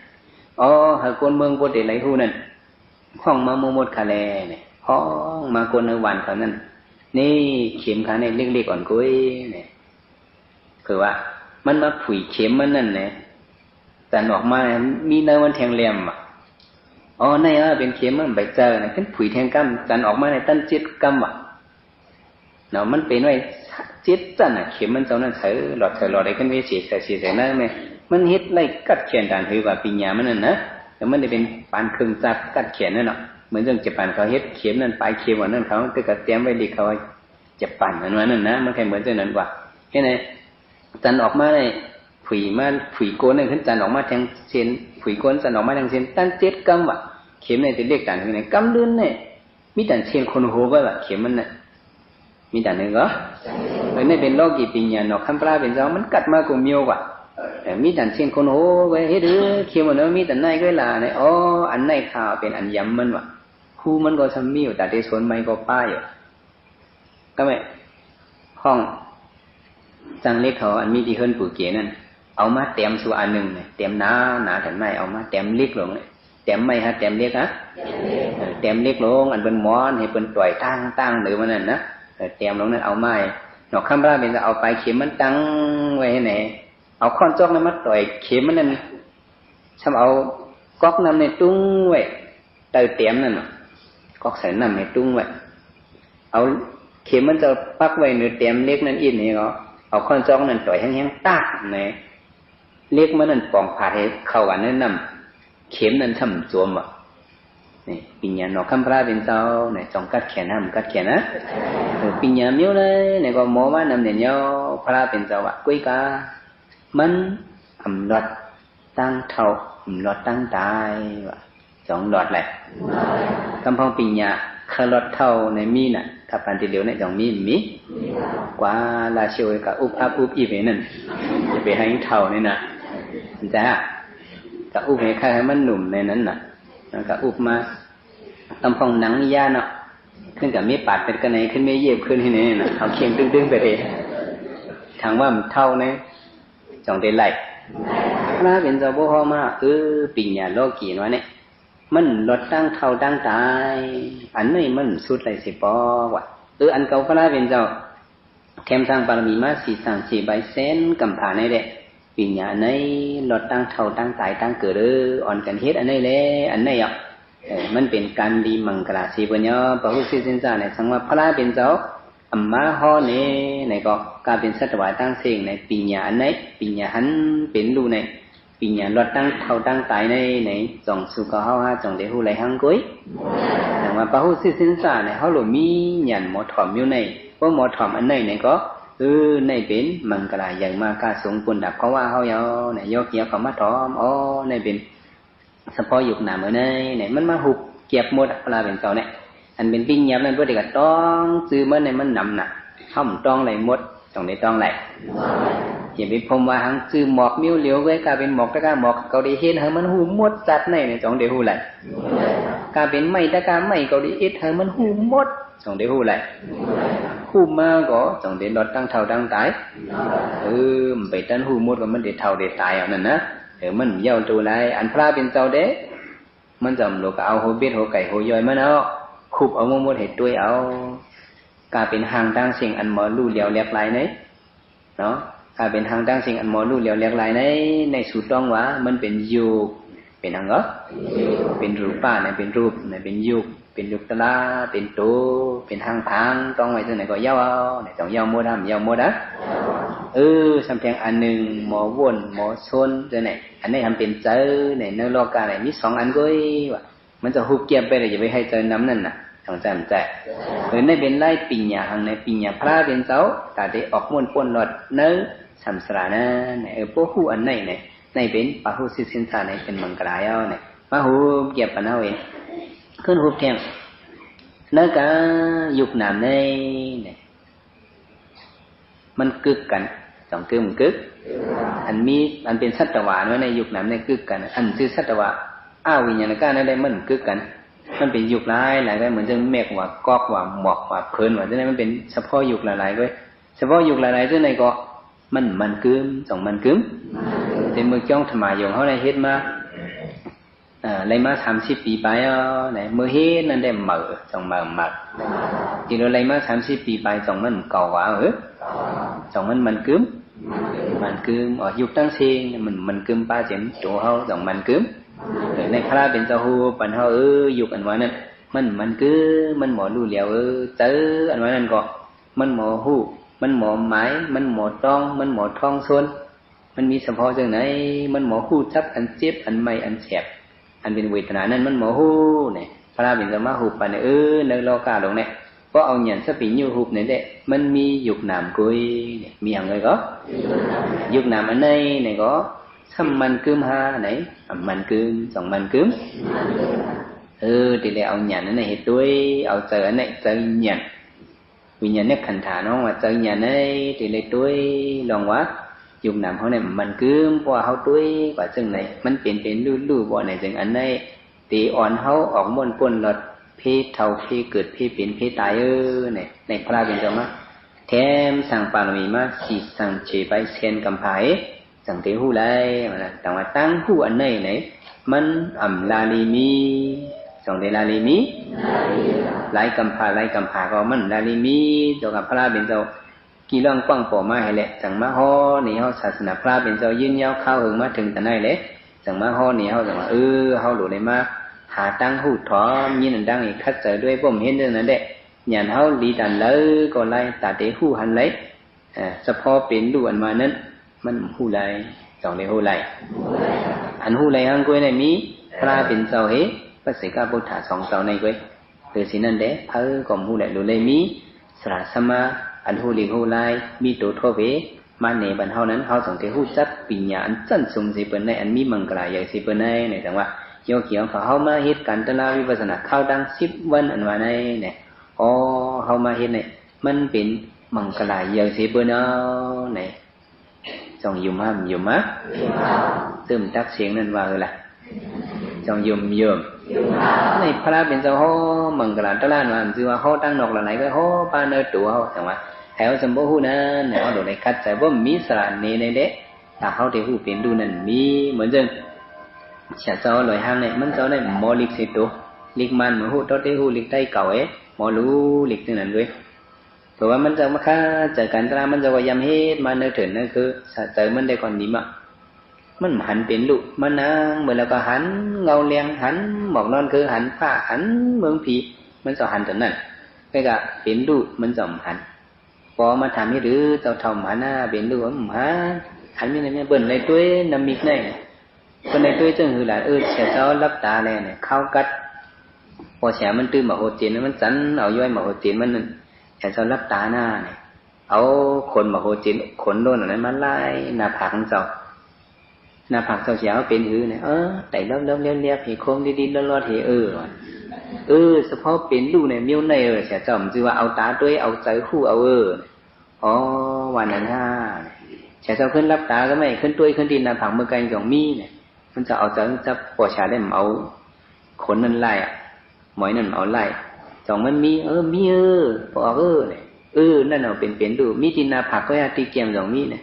อ๋อหากคนเมืองโบเดไหลหูนั่นห้องมาโมมดคาแลเนี่ยห้องมาคนในวันเขานั่นนี่เข็มขาเนี่ยเล็กๆอ่อนกุ้ยเนี่ยคือว่ามันมาผุยเข็มมันนั่นเนี่ยแต่ออกมามีเนื้อมันแทงเหลี่ยมอ่ะอ๋อนี่เป็นเข็มมันใบเจอเนี่ยขึ้นผุยแทงกั้มแต่ออกมาในตั้นจิตกั้มอ่ะเนาะมันเป็นไว้จิตจันอ่ะเข็มมันเจ้านั่นเสือหลอดได้ขึ้นไปเสียนั่นไหมมันเฮ็ดไล่กัดแขนด่านถือว่าปิญญามันนั่นนะแต่มันได้เป็นปานครึ่งจักกัดแขนนั่นเนาะเหมือนเรื่องเจ็บปันเขาเฮ็ดเข็มนั่นปลายเข็มว่านั่นเขาก็เตรียมไว้ดีเขาเจ็บปันนั่นนะมันแค่เหมือนเจ้านั้นว่าแค่ไหนจันออกมาได้ผุยโกนนั่นขึ้นจันออกมาแทงเส้นผุยโกนจันออกมาแทงเส้นตั้นเจ็ดกำว่ะเข็มเนี่ยจะเรียกด่านคือไหนกำลื่นเนี่ยมีแต่เส้นคนโหไว้ว่ะเข็มมันน่ะมีแต่นึงเหรอเนี่ยเป็นโลกีปิญญาเนาะคันปลาเป็นเจ้ามันกัดมากูเมียวว่ะมีแต่เช่นคนโหไว้เฮ็ดเขียวมันมีแต่ไหนก็ลาเนี่ยอ๋ออันไหนข่าวเป็นอันย้ำมันว่ะครูมันก็ทำมีอยู่แต่ที่สวนไม้ก็ป้ายอยู่ก็ไม่ห้องจังเล็กเขาอันมีที่เฮิรนปู่เก๋นั่นเอามาเต็มสู่อันหนึ่งเนี่ยเต็มหนาถึงไม่เอามาเต็มเล็กลงเลยเต็มไม่ฮะเต็มเล็กฮะเต็มเล็กลงอันเป็นม้อนให้เป็นต่อยตั้งหรือมันนั่นนะเต็มลงนั่นเอาไม้หนอกข้ามบ้านเป็นจะเอาไปเข็มมันตั้งไว้ให้ไหนเอาค้อนจอกนั้นมาต่อยเข็มมันนั่นทำเอาก๊อกน้ำในตุ้งไว้เตยเต็มนั่นก๊อกใส่น้ำในตุ้งไว้เอาเข็มมันจะปักไว้ในเต็มเล็กนั่นอีกนี่ก็เอาค้อนจอกนั่นต่อยแห้งๆตากในเล็กมันนั่นป่องผ่าให้เข้ากันนั่นน้ำเข็มนั่นทำจวมว่ะนี่ปิญญาหนอกคำพระเป็นเจ้าเนี่ยจงกัดแขนห้ามกัดแขนนะปิญญาเมียวเลยเนี่ยก็หมอว่านำเนี่ยเนาะพระเป็นเจ้าว่ะกุ้ยกามันหลอดตั้งเท่าหลอดตั้งตายว่ะสองหลอดแหละกำพองปิญญาคาหลอดเท่าในมีน่ะถ้าปันติเหลียวในจองมีกว่าลาเชียวกับอุบอับอุบอีเวนั่นจะไปให้เท่านี่นะจ้ากับอุบให้ใครให้มันหนุ่มในนั้นน่ะแล้วก็อุบมากำพองหนังย่าเนาะขึ้นกับมีปาดเป็นกันไหนขึ้นไม่เย็บขึ้นที่นี่น่ะเขาเคียงดึงไปเองทางว่ามันเท่าเนี่ยจองได้ไหลพระเป็นเจ้าพ่อมาปิญญาโลกีนวะเนี่ยมันลดตั้งเท่าตั้งตายอันนี้มันสุดเลยสิปอวะอันเก่าพระเป็นเจ้าแคมสร้างบารมีมา4 ใบเส้นกำผ่าในเด็กปิญญาในลดตั้งเท่าตั้งตายตั้งเกิดอ่อนกันเฮ็ดอันนี้เลยอันนี้อ่ะมันเป็นการดีมังกรสีปัญญาพระพุทธเจ้าเนี่ยสังว่าพระเป็นเจ้าอัมมาฮอเนี่ยในก็การเป็นสัตว์วายตั้งเสียงในปิญญาอันไหนปิญญาหันเป็นรูในปิญญาลดตั้งเท่าตั้งตายในจงสุขเขาฮะจงได้หูไหลหังกุ้ยแต่ว่าพระพุทธเจ้าเนี่ยเขาหลุดมีหยันหมอถอมอยู่ในว่าหมอถอมอันไหนเนี่ยก็ในเป็นมังกรอย่างมากการสงปุ่นดับเขาว่าเขาเนี่ยยกเกี่ยวเขามาถอมในเป็นเฉพาะยุคหนาเมื่อเนี่ยมันมาหุบเก็บหมดเวลาเป็นเจ้าเนี่ยอันเป็นปิ้งยับนั่นพวกเด็กก็ต้องซื้อมันในมันนำหนักเข้ามันต้องไหลหมดตรงนี้ต้องไหลอย่าไปพมว่าหังซื้อหมอกมิ้วเหลียวไว้กลายเป็นหมอกตะการหมอกเกาหลีเฮ็ดให้มันหูหมดจัดในตรงเดียวหูไหลกลายเป็นไม่ตะการไม่เกาหลีเฮ็ดให้มันหูหมดตรงเดียวหูไหลหูมาก็ตรงเดียวลดตั้งเท่าตั้งตายไปตั้งหูหมดก็มันเด็ดเท่าเด็ดตายเอานั่นนะมันเย้าตัวไรอันพระเป็นเจ้าเด้มันจำโลกเอาหัวเบ็ดหัวไก่หัวย่อยมันเอาขุบเอาหมดเห็ดด้วยเอากลายเป็นหางตั้งสิ่งอันหมอลู่เหลียวเรียบไรเนี่ยเนาะก ถ้าเป็นทางตั้งสิ่งอันหมอรู้เหลียวแหลกหลายในสูตรต้องว่ามันเป็นยุกเป็นทางก็เป็นรูปป้าเนี่ยเป็นรูปเนี่ยเป็นยุกเป็นยุกตะลาเป็นโตเป็นทางต้องไว้ที่ไหนก็เย้าเนี่ยต้องเย้าโมดำเย้าโมดะสำเพียงอันหนึ่งหมอวนหมอชนที่ไหนอันนี้ทำเป็นเจอเนี่ยในโลกาเนี่ยมี2อันก็ว่ามันจะหุบเก็บไปเลยอย่าไปให้เจอน้ำนั่นน่ะต้องจำใจในเป็นไล่ปิญญาหังในปิญญาพระเป็นเจ้าแต่ได้ออกม้วนปนหลอดเนื้อสัมสระนะเนี่ยพวกหูอันไหนเนี่ยในเป็นปะหูสิสินสาในเป็นมังกรายเอาเนี่ยมาหูเก็บปัญหาเองขึ้นหูแข็งเนื้อกะยุกน้ำในเนี่ยมันกึกกันสองกึมกึกอันมีอันเป็นสัตวะไว้ในยุกน้ำในกึกกันอันคือสัตวะวิญญาณก้านั่นได้มันกึกกันมันเป็นยุกหลายได้เหมือนจะเมฆว่ากอกว่าหมอกว่าเพลินว่าจะได้มันเป็นเฉพาะยุกหลายๆด้วยเฉพาะยุกหลายๆซึ่งในก็มันกึมสองมันกึมแต่เมื่อจ้องธรรมายงเขาได้เฮ็ดมาเลยมา30 ปีไปไหนเมื่อเฮ็ดนั่นได้เหม่อสองเหม่อทีเราเลยมา30 ปีไปสองมันเก่าว่าสองมันกึมยุคตั้งเสียงมันกึมป้าเจ็นตัวเขาสองมันกึมในพระเป็นเจ้าหูปันเขายุคอันว่านั้นมันคือมันหมอรู้เหลียวเจออันว่านั้นก็มันหมอหูมันหมอไม้มันหมอต้องมันหมอท้องส่วนมันมีเฉพาะจังไหนมันหมอหูจับอันเจ็บอันไม่อันแสบอันเป็นเวทนานั้นมันหมอหูเนี่ยพระเป็นเจ้ามาหูปันในโลกาลงเนี่ยก็เอาnhậnสปิญญูหูเนี่ยเด็มันมียุคนามกุยมีอย่างไรก็ยุคนามอันnày cóมันคืมไหนมันคืมสองมันคืมthì đểเอาnhậnอันไหนเหตุด้วยเอาเจออันไหนเจอnhậnวิญญาณเนี่ยขันธาน้องว่าเจอnhận này thìเลยด้วยลองว่ายุคนามเขาเนี่ยมันคืมเพราะเขาด้วยกว่าจึงไหนมันเป็นลู่บ่ไหนจึงอันไหนตีอ่อนเขาออกม้วนป่นหลอดพี่เท่าพี่เกิดพี่เป็นพี่ตายเนี่ยในพระเป็นเจ้ามาแถมสั่งปารมีมาสีสั่งเฉยไปเซนกำไผ่สั่งเทหูไรนะแต่ว่าตั้งหูอันไหนไหนมันลาลีมีสองเดลาลีมีไล่กำผาก็มันลาลีมีเจ้ากับพระเป็นเจ้ากี่เรื่องกว้างปอมาให้แหละสั่งมาห่อนี่เขาศาสนาพระเป็นเจ้ายืนยาวเข้าหึงมาถึงแต่ไหนเลยสั่งมาห่อนี่เขาสั่งว่าเขาหลุดเลยมาหาตั้งหูถอมยินดังอีกคัดเจอด้วยผมเห็นเรื่องนั้นเด็กหยันเขาลีดันเลยก็ไล่ตาเตะหูหันเลยเฉพาะเป็นดูอันมานั้นมันหูไล่สองเลยหูไล่อันหูไล่หังกุ้ยในมีพระเป็นเจ้าเฮพระศิกาพุทธะสองเจ้าในกุ้ยโดยสินั่นเด็กก็หูไล่ดูเลยมีสระสมาอันหูลีหูไล่มีตัวทั่วไปมาในบรรเทานั้นเขาสองเตะหูจัดปิญญาอันจันทร์สมสิเป็นในอันมีมังกรใหญ่สิเป็นในแต่ว่าโยเกี่ยวกับเขามาเฮ็ดกันตนาวิปัสสนาเข้าดัง10 วันอันว่าในเนี่ยเขามาเฮ็ดเนี่ยมันเป็นมังกรใหญ่สิเป็นเอาเนี่ยจงยุ่มมะซึมตักเสียงนั่นว่าอะไรจงยุ่มในพระเป็นเจ้าเขามังกรตะลานว่าคือว่าเขาตั้งนอกหลายก็เขาปาเนตัวเขาแต่ว่าแถวสมบูรณ์นั้นเนี่ยเขาโดนในคัดใจว่ามีสระในเด็กถ้าเขาได้หูเป็นดูนั่นมีเหมือนจังเสียเจ้าลอยห้างเนี่ยมันเจ้าได้หมอลิกสิตัวลิกมันเหมือนหูตัวที่หูลิกได้เก่าหมอรู้ลิกที่นั่นด้วยเพราะว่ามันจะมาค่าเจอกันตรามันจะว่ายำเฮ็ดมาเนื้อถึงนั่นคือเจอมันได้ก่อนนี้มั้งมันหันเป็นลุมันนางเหมือนแล้วก็หันเงาเลียงหันหมอกนอนคือหันผ้าหันเมืองผีมันจะหันถึงนั่นก็จะเป็นลุมันจะหันพอมาทำให้หรือเจ้าทำหันหน้าเป็นลุหันไม่ได้ไม่เบิ่นเลยด้วยน้ำมิกเนี่ยคนในตัวจึงคือหลานเสียเจ้ารับตาเลยเนี่ยเข้ากัดพอเสียมันตื้อมาโหดจีนมันสันเอาย่อยมาโหดจีนมันเสียเจ้ารับตาหน้าเนี่ยเอาคนมาโหดจีนขนโดนอะไรมันไล่หน้าผากของเจ้าหน้าผากเจ้าเสียเป็นหือเนี่ยแต่เลี้ยวๆผีโค้งดีๆรอดๆเฉพาะเป็นดูเนี่ยมิ้วในเสียเจ้ามันคือว่าเอาตาด้วยเอาใจคู่เอาวันนั้นเสียเจ้าขึ้นรับตาก็ไม่ขึ้นตัวขึ้นดินหน้าผากเมื่อไกลสองมีเนี่ยมันจะเอาจะปวดชาได้มันเอาขนนั่นไล่หมอยนั่นเอาไล่สองมันมีมีพอเนี่ยนั่นเอาเป็นดูมีดินหน้าผากก็ยาตีเกียมสองมีเนี่ย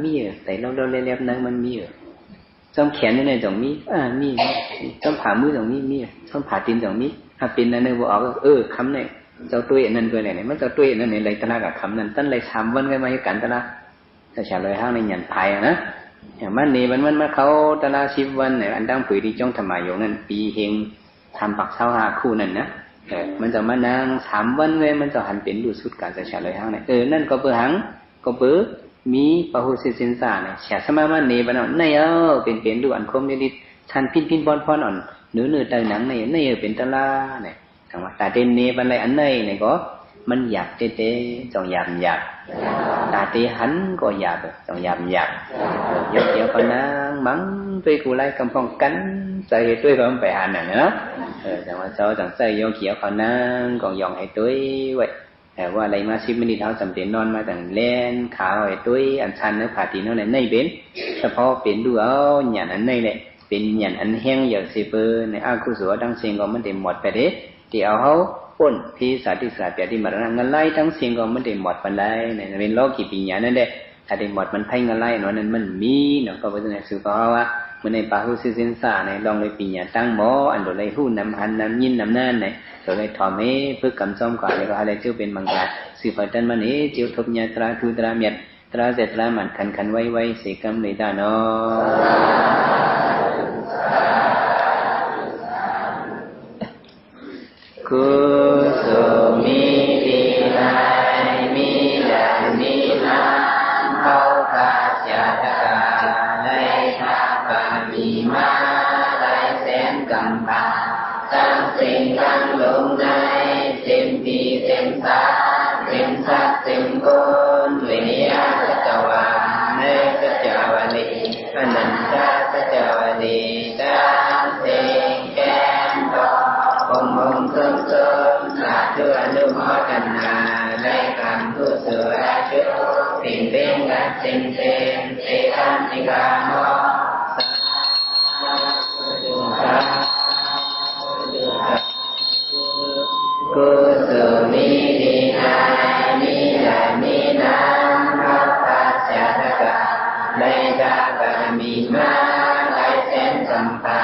มีแต่เราเล็บนั่งมันมีจอมแขนนี่เนี่ยสองมีมีจอมผ่ามือสองมีจอมผ่าตีนสองมีถ้าเป็นนั่นเนี่ยบอกคำเนี่ยเจ้าตัวนั่นตัวไหนมันเจ้าตัวนั่นเนี่ยไรตะลากับคำนั้นตั้งไร3 วันกันมาให้กันตะลา แต่ชาลอยห้างในหยันไผ่นะอย่างมันนี่มันมาเขาตลาด10 วันเนี่ยอันดังผืนที่จ้องธรรมายงนั่นปีเฮงทำปักเท้าหาคู่นั่นนะมันจะมานั่ง3 วันเลยมันจะหันเป็นดูสุดการจะชาลอยห้างเนี่ยนั่นก็เปื่อหังก็เปื่อมีปะหุสิสินสาเนี่ยแฉสมามันนี่บ้านเอาในเป็นดูอันคมนิดทันพินบอลพรอ่อนเนื้อใจหนังในเป็นตลาเนี่ยคำว่าตาเด่นนี่บันไรอันในก็มันหยาบเต้จงหยาบตาเตหันก็หยาบจงหยาบยกเกี่ยวกับนางมังไปกูไล่กำพองกันใส่ด้วยก็ไปหันน่ะเนาะจังว่าจังใส่โยเขียวเขานางก็ยองให้ด้วยไว้แต่ว่าอะไรมา10 นาทีเท้าจำเป็นนอนมาต่างเล่นขาให้ด้วยอันชันเนื้อผาตีเนาะในเป็นเฉพาะเป็นดูเอาหยาดอันในแหละเป็นหยาดอันแห้งอย่างสิเปอร์ในอาคุสัวดังเสียงก็มันเต็มหมดไปเด็ดที่เอาเขาป้นพิสาติสาเปียที่มาแล้วเงินไล่ทั้งเสียงก็มันเต็มหมดไปเลยในเป็นโลกีปีหยานั่นแหละถ้าเต็มหมดมันไพ่เงินไล่เนาะนั้นมันมีเนาะก็เป็นในสุขภาวะมันในป่าหูสินสาในลองเลยปีหยาตั้งหมออันโดเลยหู้นำหันนำยินนำนั่นในโดเลยถอมให้เพื่อกำซ้อมก่อนเลยก็อะไรเจ้าเป็นมังกรสืบพัฒน์มันนี้เจ้าทบญาตราคือตราเมียดตราเสร็จตรามันคันไว้เสกรรมเลยตาเนาะกุศลมีดีนายมีแหล่มีน้ำเข้าคาจาตกาในทางปามีมาไรแสนกำพาตั้งสิ่งตั้งลงในเต็มปีเต็มตาเต็มสักเต็มก้นเวียสัจวาในสัจวาลีอนันตสัจวาลีตั้งสิ่งแก้มตอองค์ต้นสาธุอนุโมทนาได้กรรมผู้เสือชุดสิ่งเป็นกันสิ่งเป็นเสกัญจิกาโนกุศลมีดีนายมีใหญ่มีน้ำเข้าปัจจตกะได้ดาบารมีมาได้แสนสัมภา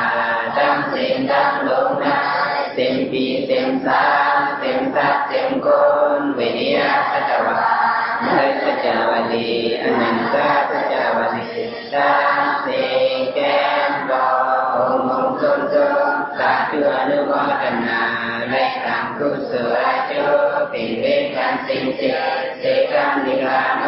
ตั้งสิ่งตั้งลงนาเต็มปีเต็มสาเต็มสักเต็มก้นเวียสัจวาในสัจวาลีอนันตสัจวาลีตั้งสิ่งแก้มดอกองค์ต้นสาธุอนุโมทนาได้กรรมกุศลเจ้าเป็นเวรกันสิ่งเสกัญญิกาโน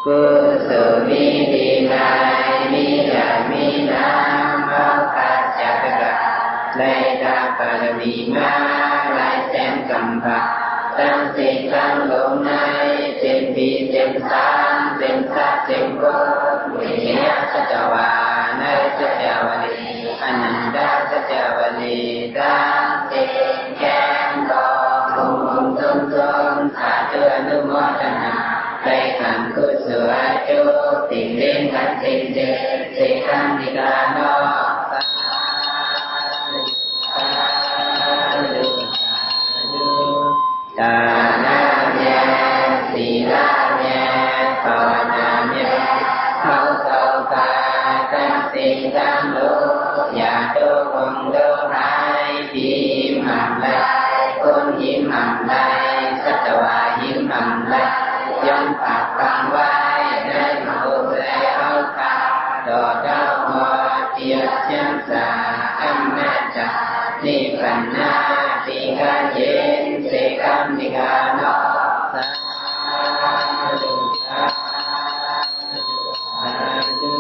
กุศลมีดีนายมีใหญ่มีน้ำเข้าปัจจตกะได้ดาบารมีมาได้แสนกำพาตั้งสิ่งตั้งลงในเต็มปีเต็มสามเต็มสักเต็มก้นเวียสัจวาในสัจวาลีอนันตสัจวาลีตั้งสิ่งแก้มดอกองค์ต้นสาธุอนุโมทนาได้กรรมกุศลเจ้าสิ่งเล่นกันสิ่งเสกัญญิกาโนตานาเมียสีลาเมียภาวนาเมียเขาเก่าตาตั้งสิ่งตั้งโลอย่าโดนโดหายพิมหำไหลคนหิมหำไหลสัจวาหิมหำไหลย่อมปากฟังไว้ได้มาโอแลเอาคาดอดดาวมอเทียบเชียงสาอัมนาจักนิพพานาติกาเย็นเสกัญญิกาโนสาธุสาธุ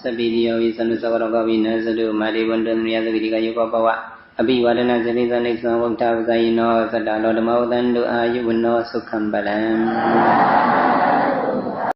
Sabidyo visanu savaranga vinasadu madivandamriya sagirika yuka bhava abhivadana sarisa niksa vakta vasayino saddalo dhamma vadandu ayuvanno sukham balam